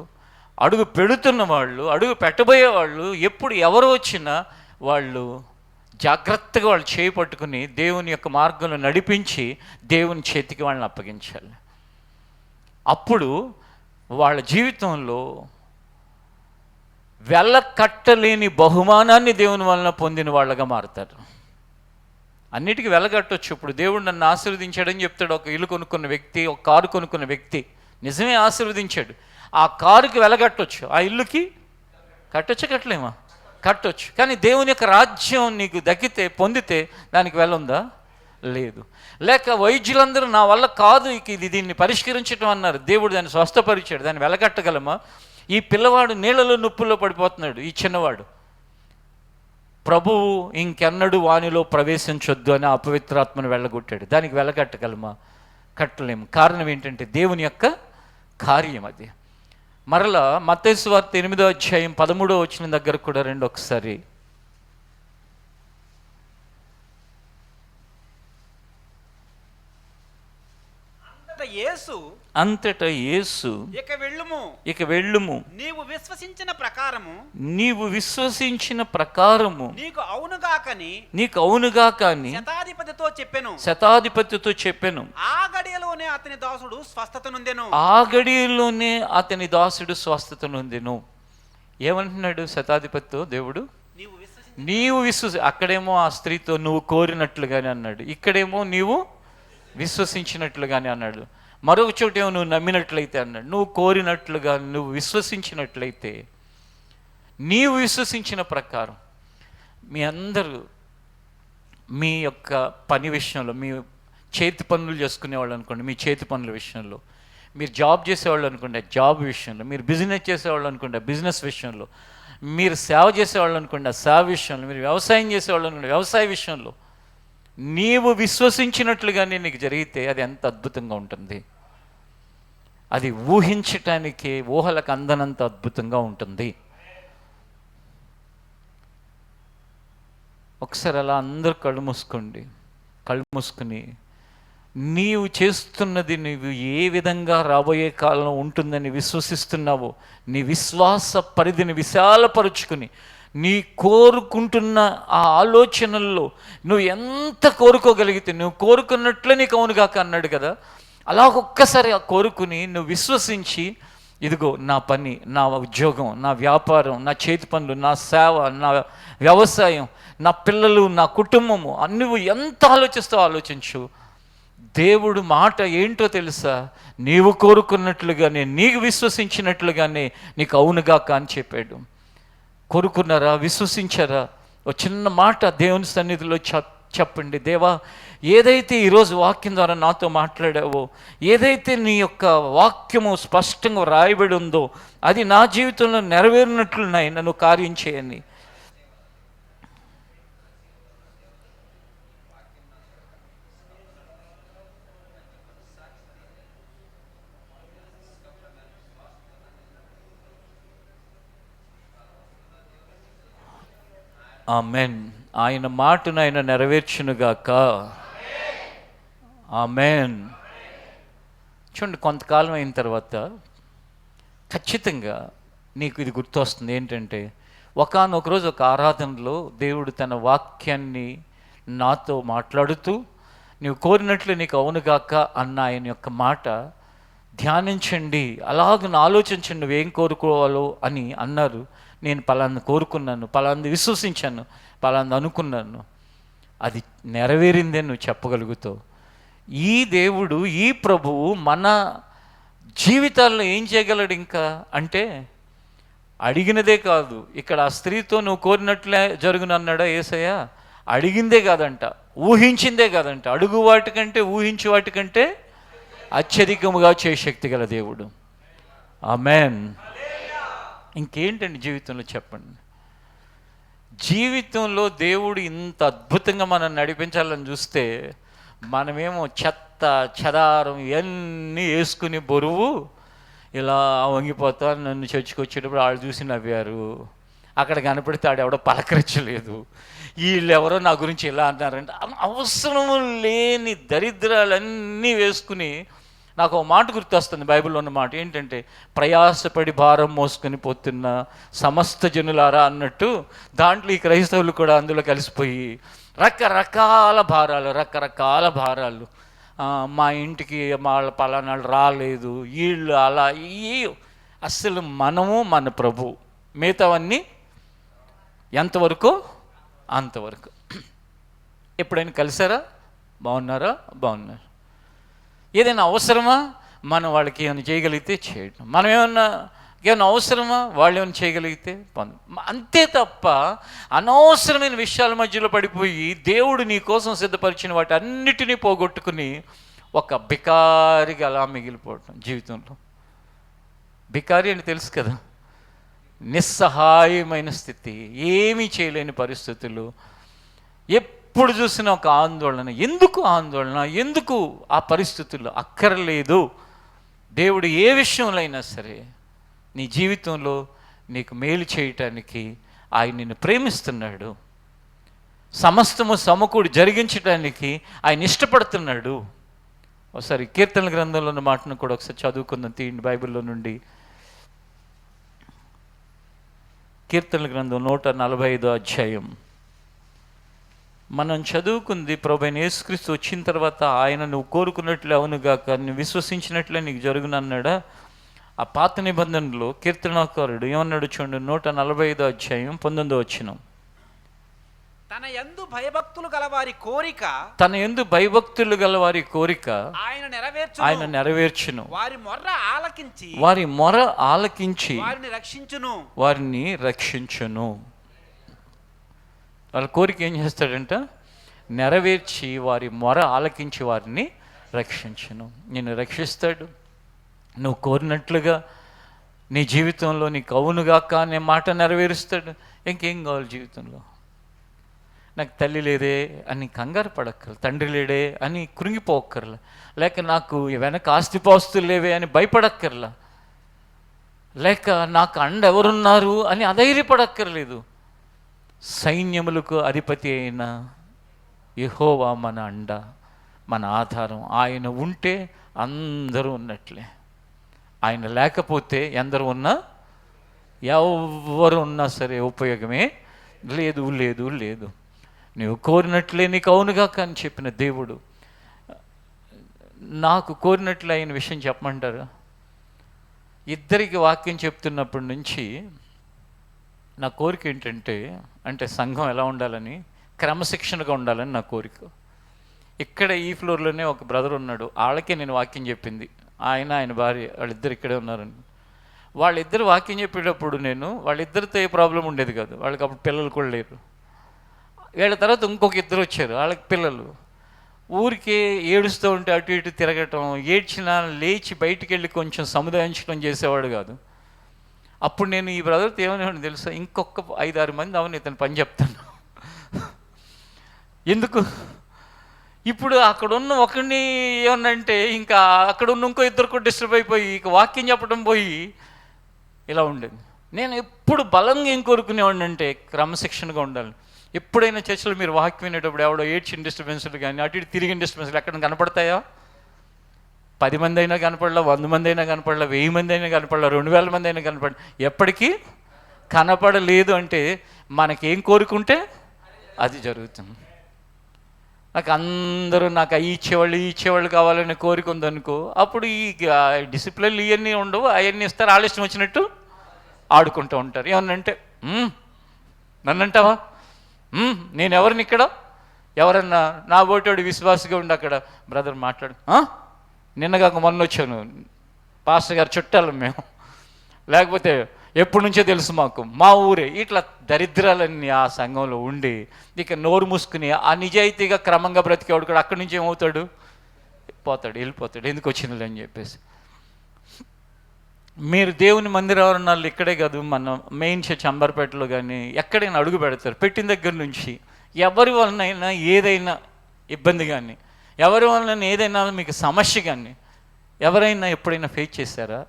అడుగు పెడుతున్న వాళ్ళు, అడుగు పెట్టబోయే వాళ్ళు, ఎప్పుడు ఎవరు వచ్చినా వాళ్ళు జాగ్రత్తగా వాళ్ళు చేయి పట్టుకుని దేవుని యొక్క మార్గంలో నడిపించి దేవుని చేతికి వాళ్ళని అప్పగించాలి. అప్పుడు వాళ్ళ జీవితంలో వెలకట్టలేని బహుమానాన్ని దేవుని వలన పొందిన వాళ్ళగా మారుతారు. అన్నిటికీ వెలగట్టొచ్చు. ఇప్పుడు దేవుడు నన్ను ఆశీర్వదించాడని చెప్తాడు. ఒక ఇల్లు కొనుక్కున్న వ్యక్తి, ఒక కారు కొనుక్కున్న వ్యక్తి నిజమే ఆశీర్వదించాడు. ఆ కారుకి వెలగట్టొచ్చు, ఆ ఇల్లుకి కట్టలేమా? కట్టొచ్చు. కానీ దేవుని యొక్క రాజ్యం నీకు దక్కితే, పొందితే దానికి వెల ఉందా? లేదు. లేక వైద్యులందరూ నా వల్ల కాదు ఇది దీన్ని పరిష్కరించడం అన్నారు, దేవుడు దాన్ని స్వస్థపరిచాడు, దాన్ని వెలకట్టగలమా? ఈ పిల్లవాడు నీళ్ళలో నొప్పుల్లో పడిపోతున్నాడు, ఈ చిన్నవాడు, ప్రభువు ఇంకెన్నడూ వానిలో ప్రవేశించొద్దు అని అపవిత్రాత్మను వెళ్ళగొట్టాడు, దానికి వెలకట్టగలమా? కట్టలేము. కారణం ఏంటంటే దేవుని యొక్క కార్యం అది. మరలా మత్తయి సువార్త 8వ అధ్యాయం 13వ వచనం దగ్గర కూడా రండి ఒకసారి. అంతటా యేసు ఇక వెళ్ళుము, నీవు విశ్వసించిన ప్రకారము నీకు అవునుగాకని శతాధిపతితో చెప్పెను. ఆ గడియలోనే అతని దాసుడు స్వస్థత నొందెను. ఏమంటున్నాడు శతాధిపతితో దేవుడు? నీవు అక్కడేమో ఆ స్త్రీతో నువ్వు కోరినట్లుగానే అన్నాడు, ఇక్కడేమో నీవు విశ్వసించినట్లుగానే అన్నాడు. మరొక చోటేమో నువ్వు నమ్మినట్లయితే అన్నాడు. నువ్వు కోరినట్లుగా, నువ్వు విశ్వసించినట్లయితే, నీవు విశ్వసించిన ప్రకారం. మీ అందరూ మీ యొక్క పని విషయంలో, మీ చేతి పనులు చేసుకునేవాళ్ళు అనుకోండి, మీ చేతి పనుల విషయంలో, మీరు జాబ్ చేసేవాళ్ళు అనుకోండి జాబ్ విషయంలో, మీరు బిజినెస్ చేసేవాళ్ళు అనుకోండి బిజినెస్ విషయంలో, మీరు సేవ చేసేవాళ్ళు అనుకోండి ఆ సేవ విషయంలో, మీరు వ్యవసాయం చేసేవాళ్ళు అనుకోండి వ్యవసాయ విషయంలో, నీవు విశ్వసించినట్లుగానే నీకు జరిగితే అది ఎంత అద్భుతంగా ఉంటుంది. అది ఊహించటానికి ఊహలకు అందనంత అద్భుతంగా ఉంటుంది. ఒకసారి అలా అందరూ కళ్ళు మూసుకుని నీవు చేస్తున్నది నీవు ఏ విధంగా రాబోయే కాలంలో ఉంటుందని విశ్వసిస్తున్నావో నీ విశ్వాస పరిధిని విశాలపరుచుకుని, నీ కోరుకుంటున్న ఆ ఆలోచనల్లో నువ్వు ఎంత కోరుకోగలిగితే, నువ్వు కోరుకున్నట్లే నీకు అవునుగాక అన్నాడు కదా, అలా ఒక్కసారి కోరుకుని నువ్వు విశ్వసించి, ఇదిగో నా పని, నా ఉద్యోగం, నా వ్యాపారం, నా చేతి పనులు, నా సేవ, నా వ్యవసాయం, నా పిల్లలు, నా కుటుంబము, నువ్వు ఎంత ఆలోచిస్తావో ఆలోచించు. దేవుడు మాట ఏంటో తెలుసా? నీవు కోరుకున్నట్లుగానే, నీకు విశ్వసించినట్లుగానే నీకు అవునుగాక అని చెప్పాడు. కోరుకున్నారా? విశ్వసించారా? ఒక చిన్న మాట దేవుని సన్నిధిలో చెప్పండి. దేవా, ఏదైతే ఈరోజు వాక్యం ద్వారా నాతో మాట్లాడావో, ఏదైతే నీ యొక్క వాక్యము స్పష్టంగా రాయబడి ఉందో అది నా జీవితంలో నెరవేరినట్లు నన్ను కార్యం చేయని. ఆమెన్. ఆయన మాటను ఆయన నెరవేర్చునుగాక. ఆమేన్. చూడండి, కొంతకాలం అయిన తర్వాత ఖచ్చితంగా నీకు ఇది గుర్తొస్తుంది. ఏంటంటే, ఒకానొక రోజు ఒక ఆరాధనలో దేవుడు తన వాక్యాన్ని నాతో మాట్లాడుతూ, నీవు కోరినట్లు నీకు అవునుగాక అన్న ఆయన యొక్క మాట ధ్యానించండి, అలాగ ఆలోచించండి, నువ్వేం కోరుకోవాలో అని అన్నారు. నేను పలాన్ని కోరుకున్నాను, పలాన్ని విశ్వసించాను, పలాన్ని అనుకున్నాను, అది నెరవేరిందే నువ్వు చెప్పగలుగుతావు. ఈ దేవుడు, ఈ ప్రభువు మన జీవితాల్లో ఏం చేయగలడు ఇంకా అంటే, అడిగినదే కాదు. ఇక్కడ ఆ స్త్రీతో నువ్వు కోరినట్లే జరుగునన్నాడా యేసయ్య? అడిగిందే కాదంట, ఊహించిందే కాదంట. అడుగు వాటికంటే, ఊహించే వాటికంటే అత్యధికముగా చేయ శక్తి గల దేవుడు. ఆమేన్. ఇంకేంటండి జీవితంలో చెప్పండి. జీవితంలో దేవుడు ఇంత అద్భుతంగా మనం నడిపించాలని చూస్తే, మనమేమో చెత్త చెదారం ఇవన్నీ వేసుకుని బరువు ఇలా వంగిపోతా. నన్ను చర్చికి వచ్చేటప్పుడు వాళ్ళు చూసి నవ్వారు, అక్కడ కనపడితే ఆడెవడో పలకరించలేదు, వీళ్ళు ఎవరో నా గురించి ఇలా అన్నారంటే అవసరం లేని దరిద్రాలన్నీ వేసుకుని, నాకు ఒక మాట గుర్తొస్తుంది, బైబిల్లో ఉన్న మాట ఏంటంటే, ప్రయాసపడి భారం మోసుకొని పోతున్న సమస్త జనులారా అన్నట్టు, దాంట్లో ఈ క్రైస్తవులు కూడా అందులో కలిసిపోయి రకరకాల భారాలు. మా ఇంటికి వాళ్ళ పలానాళ్ళు రాలేదు, వీళ్ళు అలా, అసలు మనము మన ప్రభు, మిగతావన్నీ ఎంతవరకు అంతవరకు. ఎప్పుడైనా కలిసారా? బాగున్నారా? బాగున్నారు. ఏదైనా అవసరమా? మనం వాళ్ళకి ఏమైనా చేయగలిగితే చేయడం, మనం ఏమన్నా అవసరమా? వాళ్ళు ఏమైనా చేయగలిగితే అంతే తప్ప అనవసరమైన విషయాల మధ్యలో పడిపోయి దేవుడు నీ కోసం సిద్ధపరిచిన వాటి అన్నిటినీ పోగొట్టుకుని ఒక బికారిగా అలా మిగిలిపోవటం జీవితంలో. బికారి అని తెలుసు కదా, నిస్సహాయమైన స్థితి, ఏమీ చేయలేని పరిస్థితులు, ఎప్పుడు చూసినా ఒక ఆందోళన. ఎందుకు ఆందోళన? ఎందుకు ఆ పరిస్థితుల్లో? అక్కర్లేదు. దేవుడు ఏ విషయంలో అయినా సరే నీ జీవితంలో నీకు మేలు చేయటానికి ఆయన నిన్ను ప్రేమిస్తున్నాడు. సమస్తము సమకూడి జరిగించడానికి ఆయన ఇష్టపడుతున్నాడు. ఒకసారి కీర్తనల గ్రంథంలో ఉన్న మాటను కూడా ఒకసారి చదువుకుందాం, తీయండి బైబిల్లో నుండి. కీర్తనల గ్రంథం 145వ అధ్యాయం. మనం చదువుకుంది, ప్రభువైన యేసుక్రీస్తు వచ్చిన తర్వాత ఆయన నువ్వు కోరుకున్నట్లు అవునుగాక, నువ్వు విశ్వసించినట్లే నీకు జరుగునన్నాడా? ఆ పాత నిబంధనలో కీర్తనాకారుడు ఏమన్నాడు చూడండి, 145వ అధ్యాయం 19వ వచనం. తన యందు భయభక్తులు గలవారి కోరిక, తన యందు భయభక్తులు గలవారి కోరిక ఆయన నెరవేర్చును. వారి మొర ఆలకించి వారిని రక్షించును. వాళ్ళ కోరిక ఏం చేస్తాడంట? నెరవేర్చి వారి మొర ఆలకించి వారిని రక్షించును. నిన్ను రక్షిస్తాడు. నువ్వు కోరినట్లుగా నీ జీవితంలో నీకు అవునుగాక అనే మాట నెరవేరుస్తాడు. ఇంకేం కావాలి జీవితంలో? నాకు తల్లి లేదే అని కంగారు పడక్కర్ల, తండ్రి లేడే అని కృంగిపోక్కర్లా, లేక నాకు వెనక ఆస్తిపాస్తులు లేవే అని భయపడక్కర్లా, లేక నాకు అండ ఎవరున్నారు అని అధైర్యపడక్కర్లేదు. సైన్యములకు అధిపతి అయిన యెహోవా మన అండ, మన ఆధారం. ఆయన ఉంటే అందరూ ఉన్నట్లే, ఆయన లేకపోతే ఎందరు ఉన్నా, ఎవరు ఉన్నా సరే ఉపయోగమే లేదు. నువ్వు కోరినట్లే నీకు అవునుగా అని చెప్పిన దేవుడు నాకు కోరినట్లే అయిన విషయం చెప్పమంటారా? ఇద్దరికి వాక్యం చెప్తున్నప్పటి నుంచి నా కోరిక ఏంటంటే, అంటే సంఘం ఎలా ఉండాలని, క్రమశిక్షణగా ఉండాలని నా కోరిక. ఇక్కడ ఈ ఫ్లోర్లోనే ఒక బ్రదర్ ఉన్నాడు, వాళ్ళకే నేను వాక్యం చెప్పింది. ఆయన భార్య వాళ్ళిద్దరు ఇక్కడే ఉన్నారని. వాళ్ళిద్దరు వాక్యం చెప్పేటప్పుడు నేను వాళ్ళిద్దరితో ఏ ప్రాబ్లం ఉండేది కాదు. వాళ్ళకి అప్పుడు పిల్లలు కూడా లేరు. వీళ్ళ తర్వాత ఇంకొక ఇద్దరు వచ్చారు, వాళ్ళకి పిల్లలు. ఊరికే ఏడుస్తూ ఉంటే అటు ఇటు తిరగటం, ఏడ్చినా లేచి బయటికి వెళ్ళి కొంచెం సముదాయించడం చేసేవాడు కాదు. అప్పుడు నేను ఈ బ్రదర్తో ఏమనేవాడిని తెలుసా, ఇంకొక 5-6 మంది అవును ఇతను పని చెప్తాను. ఎందుకు? ఇప్పుడు అక్కడున్న ఒకరిని ఏమన్నంటే ఇంకా అక్కడున్న ఇంకో ఇద్దరు కూడా డిస్టర్బ్ అయిపోయి ఇక వాక్యం చెప్పడం పోయి ఇలా ఉండేది. నేను ఎప్పుడు బలంగా ఏం కోరుకునేవాడిని అంటే క్రమశిక్షణగా ఉండాలి. ఎప్పుడైనా చర్చలో మీరు వాక్యం వినేటప్పుడు ఎవడో ఏడ్చిన డిస్టర్బెన్స్లు కానీ అటు ఇటు తిరిగిన డిస్టర్బెన్స్లు ఎక్కడ కనపడతాయా? 10 మంది అయినా కనపడలా, 100 మంది అయినా కనపడలా, 1000 మంది అయినా కనపడలా, 2000 మంది అయినా కనపడ, ఎప్పటికీ కనపడలేదు. అంటే మనకేం కోరుకుంటే అది జరుగుతుంది. నాకు అందరూ నాకు అవి ఇచ్చేవాళ్ళు కావాలని కోరిక ఉందనుకో, అప్పుడు ఈ డిసిప్లిన్లు ఇవన్నీ ఉండవు, అవన్నీ ఇస్తారు, వాళ్ళ ఇష్టం వచ్చినట్టు ఆడుకుంటూ ఉంటారు. ఏమన్నంటే నన్నంటావా, నేను ఎవరిని ఇక్కడ, ఎవరన్నా నా ఓటోడు విశ్వాసగా ఉండి అక్కడ బ్రదర్ మాట్లాడు, నిన్నగాక మొన్న వచ్చాను, పాస్టర్ గారు చుట్టాలు మేము, లేకపోతే ఎప్పటి నుంచో తెలుసు మాకు, మా ఊరే, ఇట్లా దరిద్రాలన్నీ ఆ సంఘంలో ఉండి ఇక నోరు మూసుకుని ఆ నిజాయితీగా క్రమంగా బ్రతికేవాడు కూడా అక్కడి నుంచి ఏమవుతాడు, వెళ్ళిపోతాడు. ఎందుకు వచ్చింది అని చెప్పేసి. మీరు దేవుని మందిరాలు ఇక్కడే కాదు, మన మెయిన్ చర్చ్ అంబర్పేటలో కానీ ఎక్కడైనా అడుగు పెడతారు, పెట్టిన దగ్గర నుంచి ఎవరి వలనైనా ఏదైనా ఇబ్బంది కానీ, ఎవరి వలన ఏదైనా మీకు సమస్య కానీ ఎవరైనా ఎప్పుడైనా ఫేస్ చేశారా?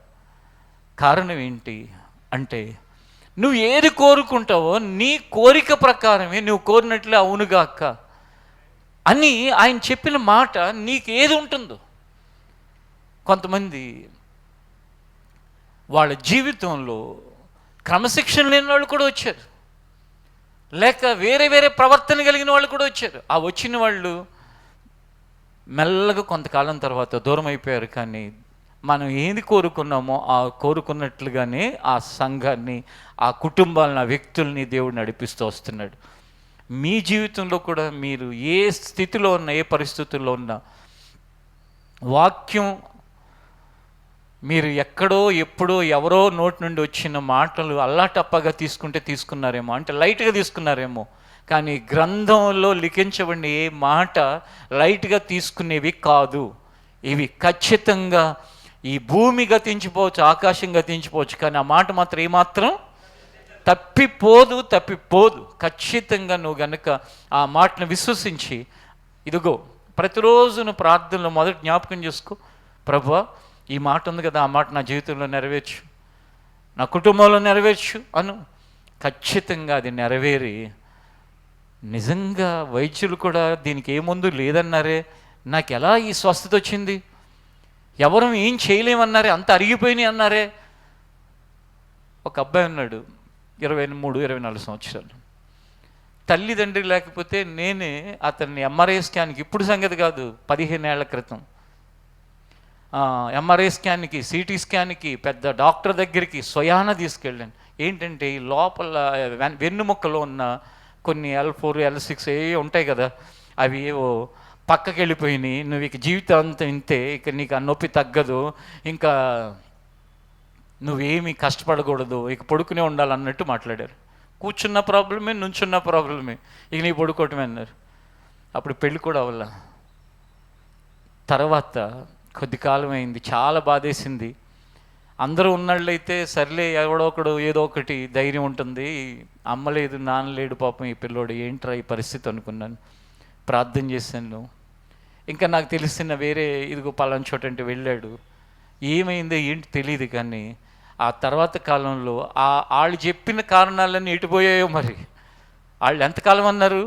కారణం ఏంటి అంటే, నువ్వు ఏది కోరుకుంటావో నీ కోరిక ప్రకారమే నువ్వు కోరినట్లే అవునుగాక అని ఆయన చెప్పిన మాట నీకు ఏది ఉంటుందో. కొంతమంది వాళ్ళ జీవితంలో క్రమశిక్షణ లేని వాళ్ళు కూడా వచ్చారు, లేక వేరే వేరే ప్రవర్తన కలిగిన వాళ్ళు కూడా వచ్చారు. ఆ వచ్చిన వాళ్ళు మెల్లగా కొంతకాలం తర్వాత దూరం అయిపోయారు. కానీ మనం ఏది కోరుకున్నామో ఆ కోరుకున్నట్లుగానే ఆ సంఘాన్ని, ఆ కుటుంబాలను, ఆ వ్యక్తుల్ని దేవుడు నడిపిస్తూ వస్తున్నాడు. మీ జీవితంలో కూడా మీరు ఏ స్థితిలో ఉన్నా, ఏ పరిస్థితుల్లో ఉన్నా, వాక్యం మీరు ఎక్కడో ఎప్పుడో ఎవరో నోటి నుండి వచ్చిన మాటలు అల్లాటప్పగా తీసుకున్నారేమో, అంటే లైట్గా తీసుకున్నారేమో. కానీ గ్రంథంలో లిఖించబడిన ఏ మాట లైట్గా తీసుకునేవి కాదు. ఇవి ఖచ్చితంగా ఈ భూమి గతించిపోవచ్చు, ఆకాశం గతించిపోవచ్చు, కానీ ఆ మాట మాత్రం ఏమాత్రం తప్పిపోదు. ఖచ్చితంగా నువ్వు గనుక ఆ మాటను విశ్వసించి, ఇదిగో ప్రతిరోజు నువ్వు ప్రార్థనలో మొదటి జ్ఞాపకం చేసుకో, ప్రభువా ఈ మాట ఉంది కదా, ఆ మాట నా జీవితంలో నెరవేర్చు, నా కుటుంబంలో నెరవేర్చు అను. ఖచ్చితంగా అది నెరవేరి, నిజంగా వైద్యులు కూడా దీనికి ఏ మందు లేదన్నారే, నాకు ఎలా ఈ స్వస్థత వచ్చింది, ఎవరు ఏం చేయలేమన్నారే, అంత అరిగిపోయినాయి అన్నారే. ఒక అబ్బాయి ఉన్నాడు, 23-24 సంవత్సరాలు, తల్లిదండ్రి లేకపోతే నేనే అతన్ని ఎంఆర్ఐ స్కాన్కి, ఇప్పుడు సంగతి కాదు 15 ఏళ్ల క్రితం, ఎంఆర్ఐ స్కాన్కి, సిటీ స్కాన్కి పెద్ద డాక్టర్ దగ్గరికి స్వయాన తీసుకెళ్ళాను. ఏంటంటే ఈ లోపల వెన్నుముక్కలో ఉన్న కొన్ని L4, L6 ఏ ఉంటాయి కదా, అవి ఏవో పక్కకి వెళ్ళిపోయినాయి, నువ్వు ఇక జీవితం అంతా ఇంతే, ఇక నీకు ఆ నొప్పి తగ్గదు, ఇంకా నువ్వేమీ కష్టపడకూడదు, ఇక పడుకునే ఉండాలన్నట్టు మాట్లాడారు. కూర్చున్న ప్రాబ్లమే, నుంచున్న ప్రాబ్లమే, ఇక నీ పడుకోవటమే అన్నారు. అప్పుడు పెళ్ళి కూడా అవ్వాల. తర్వాత కొద్ది కాలం అయింది, చాలా బాధేసింది. అందరూ ఉన్నళ్ళైతే సర్లే, ఎవడో ఒకడు ఏదో ఒకటి ధైర్యం ఉంటుంది, అమ్మ లేదు నాన్న లేడు పాపం ఈ పిల్లోడు, ఏంట్రా ఈ పరిస్థితి అనుకున్నాను. ప్రార్థన చేశాను. ఇంకా నాకు తెలిసిన వేరే ఇదిగో పలానా చోట అంటే వెళ్ళాడు. ఏమైందో ఏంటి తెలియదు, కానీ ఆ తర్వాత కాలంలో వాళ్ళు చెప్పిన కారణాలన్నీ ఎటుపోయాయో మరి. వాళ్ళు ఎంతకాలం అన్నారు?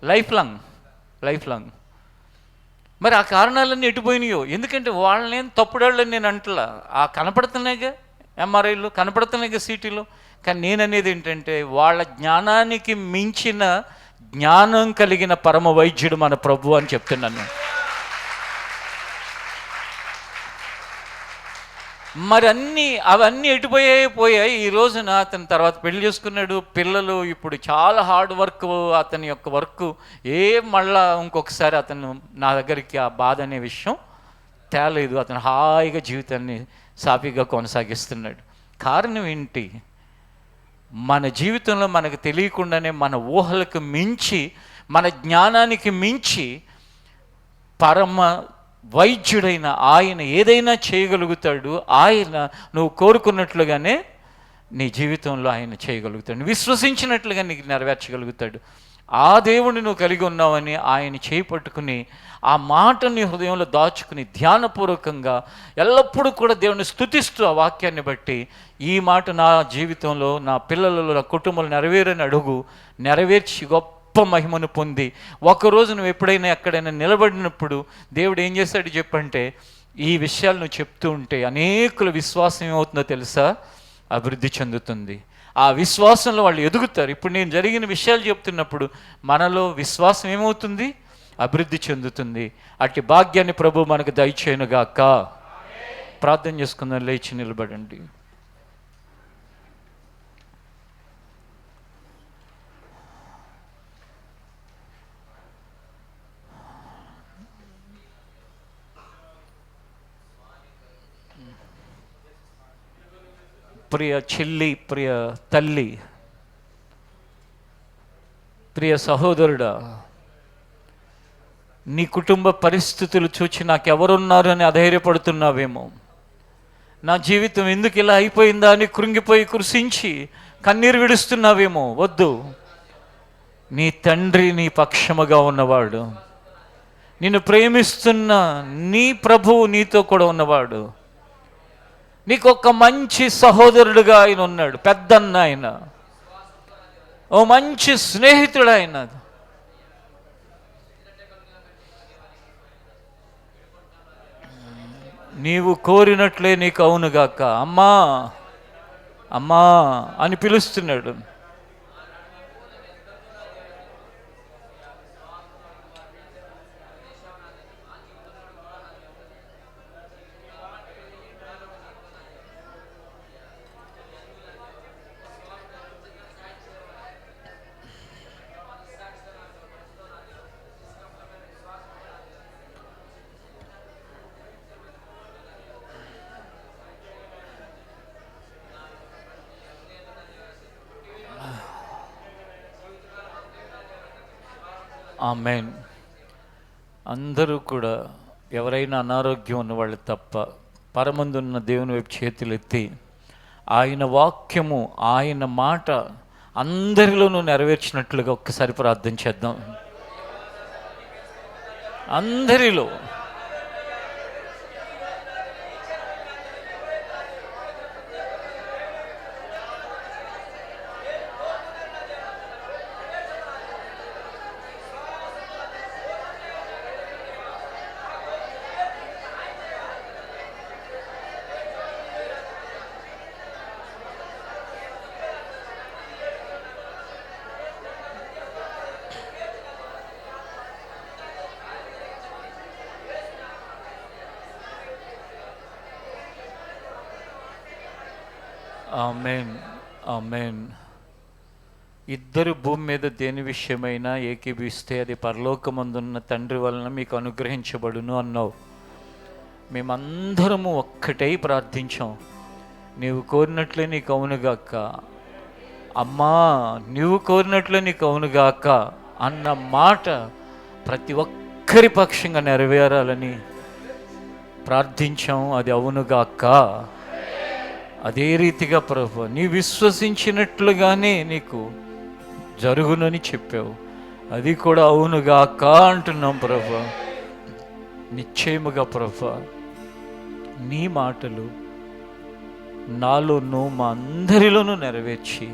Life long. మరి ఆ కారణాలన్నీ ఎటుపోయినాయో, ఎందుకంటే వాళ్ళనేం తప్పుడాళ్ళని నేను అంటలా, ఆ కనపడుతున్నాయిగా ఎంఆర్ఐలో, కనపడుతున్నాయిగా సిటీలో. కానీ నేననేది ఏంటంటే, వాళ్ళ జ్ఞానానికి మించిన జ్ఞానం కలిగిన పరమ వైద్యుడు మన ప్రభు అని చెప్తున్నాను. మరి అవన్నీ ఎటుపోయాయి. ఈ రోజున అతని తర్వాత పెళ్లి చేసుకున్నాడు, పిల్లలు, ఇప్పుడు చాలా హార్డ్ వర్క్, అతని యొక్క వర్క్ మళ్ళా ఇంకొకసారి అతను నా దగ్గరికి ఆ బాధ అనే విషయం తేలేదు. అతను హాయిగా జీవితాన్ని సాఫీగా కొనసాగిస్తున్నాడు. కారణం ఏంటి? మన జీవితంలో మనకు తెలియకుండానే మన ఊహలకు మించి, మన జ్ఞానానికి మించి పరమ వైద్యుడైన ఆయన ఏదైనా చేయగలుగుతాడు. ఆయన నువ్వు కోరుకున్నట్లుగానే నీ జీవితంలో ఆయన చేయగలుగుతాడు, విశ్వసించినట్లుగా నీకు నెరవేర్చగలుగుతాడు. ఆ దేవుని నువ్వు కలిగి ఉన్నావని ఆయన చేయి పట్టుకుని ఆ మాటని హృదయంలో దాచుకుని ధ్యానపూర్వకంగా ఎల్లప్పుడూ కూడా దేవుని స్తుతిస్తూ ఆ వాక్యాన్ని బట్టి ఈ మాట నా జీవితంలో, నా పిల్లలలో, నా కుటుంబంలో నెరవేరని అడుగు, నెరవేర్చి గొప్ప మహిమను పొంది ఒకరోజు నువ్వు ఎప్పుడైనా ఎక్కడైనా నిలబడినప్పుడు దేవుడు ఏం చేస్తాడు చెప్పంటే, ఈ విషయాలు నువ్వు చెప్తూ ఉంటే అనేకుల విశ్వాసం ఏమవుతుందో తెలుసా? అభివృద్ధి చెందుతుంది. ఆ విశ్వాసంలో వాళ్ళు ఎదుగుతారు. ఇప్పుడు నేను జరిగిన విషయాలు చెప్తున్నప్పుడు మనలో విశ్వాసం ఏమవుతుంది? అభివృద్ధి చెందుతుంది. అట్టి భాగ్యాన్ని ప్రభు మనకు దయచేయునుగాక. ప్రార్థన చేసుకుందాం. లేచి నిలబడండి. ప్రియ చెల్లి, ప్రియ తల్లి, ప్రియ సహోదరుడా, నీ కుటుంబ పరిస్థితులు చూచి నాకెవరున్నారు అని అధైర్యపడుతున్నావేమో. నా జీవితం ఎందుకు ఇలా అయిపోయిందా అని కృంగిపోయి కృషించి కన్నీరు విడుస్తున్నావేమో. వద్దు, నీ తండ్రి నీ పక్షముగా ఉన్నవాడు, నిన్ను ప్రేమిస్తున్న నీ ప్రభువు నీతో కూడా ఉన్నవాడు. నీకు ఒక మంచి సహోదరుడుగా ఆయన ఉన్నాడు, పెద్దన్న ఆయన, ఓ మంచి స్నేహితుడు ఆయన. నీవు కోరినట్లే నీకు అవునుగాక. అమ్మా అమ్మా అని పిలుస్తున్నాడు. ఆమేన్. అందరూ కూడా ఎవరైనా అనారోగ్యం ఉన్నవాళ్ళు తప్ప పరమందున్న దేవుని వైపు చేతులెత్తి ఆయన వాక్యము, ఆయన మాట అందరిలోనూ నెరవేర్చినట్లుగా ఒక్కసారి ప్రార్థన చేద్దాం. అందరిలో ఆమేన్, ఆమేన్. ఇద్దరు భూమి మీద దేని విషయమైనా ఏకీభిస్తే అది పరలోకమందున్న తండ్రి వలన మీకు అనుగ్రహించబడును అన్నావు. మేమందరము ఒక్కటై ప్రార్థించాం. నీవు కోరినట్లే నీకు అవునుగాక, అమ్మా నీవు కోరినట్లే నీకు అవునుగాక అన్న మాట ప్రతి ఒక్కరి పక్షంగా నెరవేరాలని ప్రార్థించాం. అది అవునుగాక. అదే రీతిగా ప్రభు నీ విశ్వసించినట్లుగానే నీకు జరుగునని చెప్పావు. అది కూడా అవునుగాక అంటున్నాం ప్రభు. నిశ్చయముగా ప్రభు నీ మాటలు నాలోనూ మా అందరిలోనూ నెరవేర్చి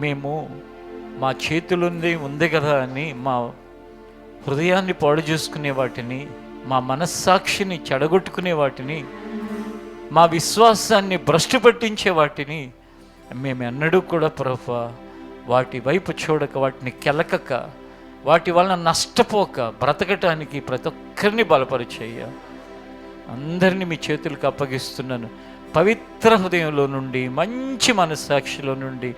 మేము మా చేతులుంది ఉంది కదా అని మా హృదయాన్ని పాడు చేసుకునే వాటిని, మా మనస్సాక్షిని చెడగొట్టుకునే వాటిని, మా విశ్వాసాన్ని భ్రష్టు పట్టించే వాటిని మేము ఎన్నడూ కూడా ప్రభువా వాటి వైపు చూడక, వాటిని కెలకక, వాటి వలన నష్టపోక బ్రతకటానికి ప్రతి ఒక్కరిని బలపరిచేయ్యా. అందరినీ మీ చేతులకు అప్పగిస్తున్నాను. పవిత్ర హృదయంలో నుండి, మంచి మనస్సాక్షిలో నుండి,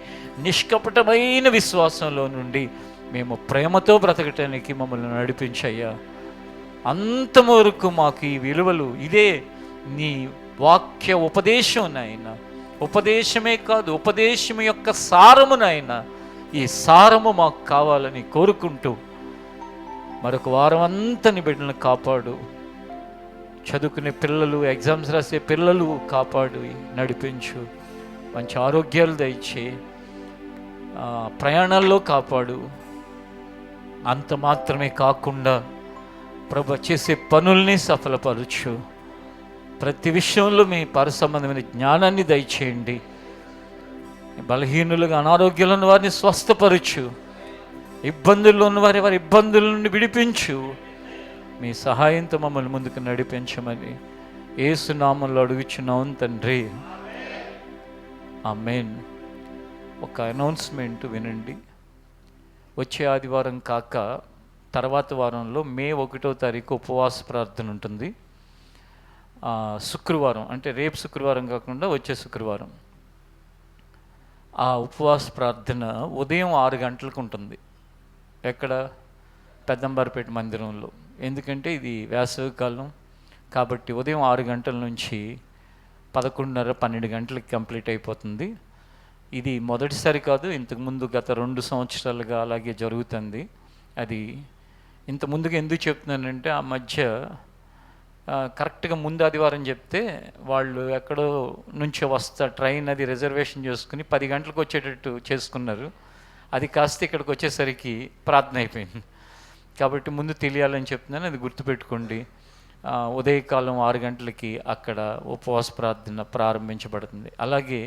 నిష్కపటమైన విశ్వాసంలో నుండి మేము ప్రేమతో బ్రతకటానికి మమ్మల్ని నడిపించయ్యా. అంతవరకు మాకు ఈ విలువలు, ఇదే నీ వాక్య ఉపదేశం నాయన. ఉపదేశమే కాదు, ఉపదేశం యొక్క సారము నాయన. ఈ సారము మాకు కావాలని కోరుకుంటూ మరొక వారం అంతా నీ బిడ్డలను కాపాడు. చదువుకునే పిల్లలు, ఎగ్జామ్స్ రాసే పిల్లలు కాపాడు, నడిపించు. మంచి ఆరోగ్యాలు దయచే, ప్రయాణాల్లో కాపాడు. అంత మాత్రమే కాకుండా ప్రభు చేసే పనుల్ని సఫలపరచు. ప్రతి విషయంలో మీ పరసంబంధమైన జ్ఞానాన్ని దయచేయండి. బలహీనులుగా అనారోగ్యంలో ఉన్న వారిని స్వస్థపరచు. ఇబ్బందుల్లో ఉన్న వారి ఇబ్బందుల నుండి విడిపించు. మీ సహాయంతో మమ్మల్ని ముందుకు నడిపించమని యేసు నామములో అడుగుచున్నాం తండ్రి, ఆమేన్. ఒక అనౌన్స్మెంట్ వినండి. వచ్చే ఆదివారం కాక తర్వాత వారంలో మే 1వ తారీఖు ఉపవాస ప్రార్థన ఉంటుంది. శుక్రవారం, అంటే రేపు శుక్రవారం కాకుండా వచ్చే శుక్రవారం ఆ ఉపవాస ప్రార్థన ఉదయం 6 గంటలకు ఉంటుంది. ఎక్కడ? పెద్దంబరపేట మందిరంలో. ఎందుకంటే ఇది వేసవికాలం కాబట్టి ఉదయం 6 గంటల నుంచి 11:30-12 గంటలకి కంప్లీట్ అయిపోతుంది. ఇది మొదటిసారి కాదు, ఇంతకుముందు గత 2 సంవత్సరాలుగా అలాగే జరుగుతుంది. అది ఇంత ముందుగా ఎందుకు చెప్తున్నానంటే, ఆ మధ్య కరెక్ట్గా ముందు ఆదివారం చెప్తే వాళ్ళు ఎక్కడో నుంచి ట్రైన్ అది రిజర్వేషన్ చేసుకుని 10 గంటలకు వచ్చేటట్టు చేసుకున్నారు. అది కాస్త ఇక్కడికి వచ్చేసరికి ప్రార్థన అయిపోయింది. కాబట్టి ముందు తెలియాలని చెప్తున్నాను, అది గుర్తుపెట్టుకోండి. ఉదయకాలం 6 గంటలకి అక్కడ ఉపవాస ప్రార్థన ప్రారంభించబడుతుంది. అలాగే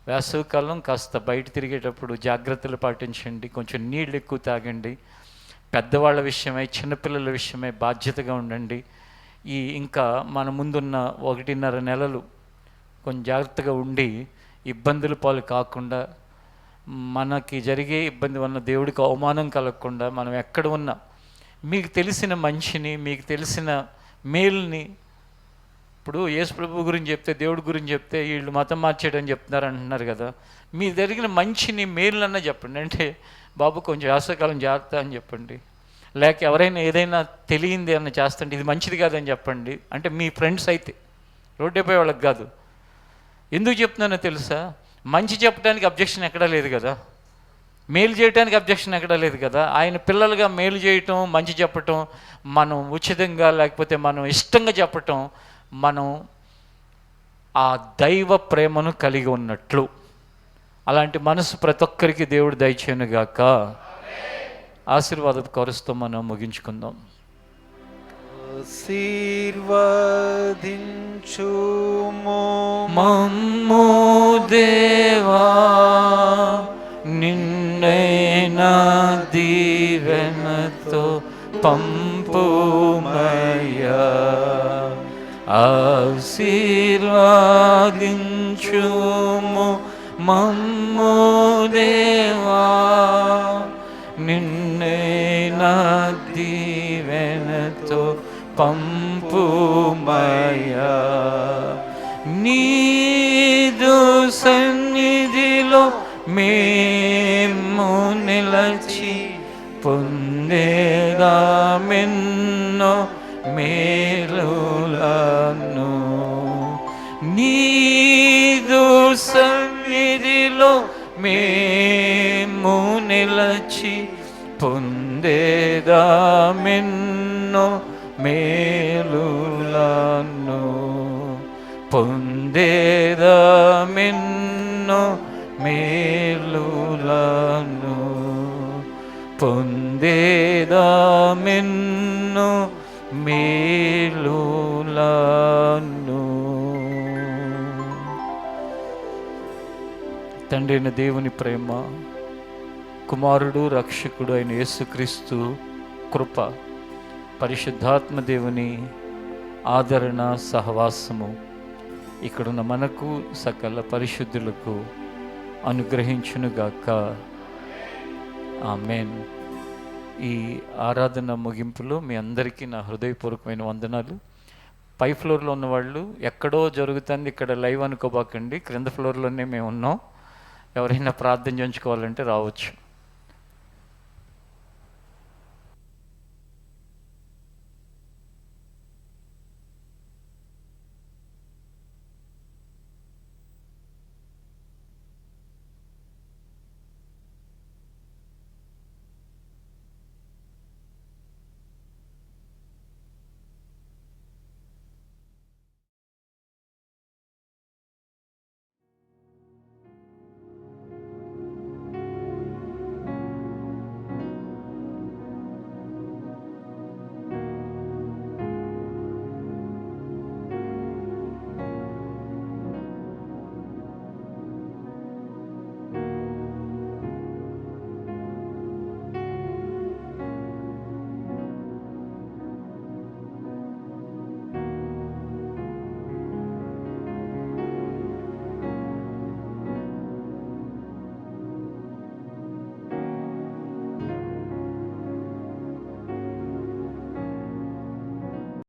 వేసవికాలం కాస్త బయట తిరిగేటప్పుడు జాగ్రత్తలు పాటించండి, కొంచెం నీళ్ళు ఎక్కువ తాగండి, పెద్దవాళ్ళ విషయమై చిన్నపిల్లల విషయమై బాధ్యతగా ఉండండి. ఇంకా మన ముందున్న 1.5 నెలలు కొంచెం జాగ్రత్తగా ఉండి ఇబ్బందుల పాలు కాకుండా, మనకి జరిగే ఇబ్బంది వలన దేవుడికి అవమానం కలగకుండా మనం ఎక్కడ ఉన్నా మీకు తెలిసిన మంచిని, మీకు తెలిసిన మేలుని, ఇప్పుడు యేసు ప్రభు గురించి చెప్తే, దేవుడి గురించి చెప్తే వీళ్ళు మతం మార్చేయడం చెప్తున్నారు అంటున్నారు కదా, మీ జరిగిన మంచిని మేలునన్నా చెప్పండి. అంటే బాబు కొంచెం వేసవికాలం జాగ్రత్త అని చెప్పండి. లేక ఎవరైనా ఏదైనా తెలియంది అన్న చేస్తుంటే ఇది మంచిది కాదని చెప్పండి. అంటే మీ ఫ్రెండ్స్ అయితే, రోడ్డుపై వాళ్ళకి కాదు. ఎందుకు చెప్తున్నానో తెలుసా? మంచి చెప్పడానికి అబ్జెక్షన్ ఎక్కడా లేదు కదా, మేలు చేయడానికి అబ్జెక్షన్ ఎక్కడా లేదు కదా. ఆయన పిల్లలుగా మేలు చేయటం, మంచి చెప్పటం, మనం ఉచితంగా లేకపోతే మనం ఇష్టంగా చెప్పటం, మనం ఆ దైవ ప్రేమను కలిగి ఉన్నట్లు. అలాంటి మనసు ప్రతి ఒక్కరికి దేవుడు దయచేయనుగాక. ఆశీర్వాద కొరస్తో మనం ముగించుకుందాం. ఆశీర్వదించుము మమ్ము దేవా, నిన్నైనా దీవెనతో పంపుమయ్యా. ఆశీర్వదించుము మమ్ము దేవా, నిన్నైనా దీవెనతో పంపుమయ్యా. నీదు సన్నిధిలో మేము నిలచి పొందేదామెన్నో మేలులను. నీదు సన్నిధిలో మేము నిలచి పొందేదామెన్నో మేలులను. పొందేదామెన్నో మేలులను. పొందేదామెన్నో మేలులను. తండ్రి అయిన దేవుని ప్రేమ, కుమారుడు రక్షకుడు అయిన యేసుక్రీస్తు కృప, పరిశుద్ధాత్మ దేవుని ఆదరణ సహవాసము ఇక్కడున్న మనకు సకల పరిశుద్ధులకు అనుగ్రహించునుగాక. ఆమేన్. ఈ ఆరాధన ముగింపులో మీ అందరికీ నా హృదయపూర్వకమైన వందనాలు. పై ఫ్లోర్లో ఉన్నవాళ్ళు ఎక్కడో జరుగుతుంది, ఇక్కడ లైవ్ అనుకోబాకండి, క్రింద ఫ్లోర్లోనే మేము ఉన్నాం. ఎవరైనా ప్రార్థన చేయించుకోవాలంటే రావచ్చు.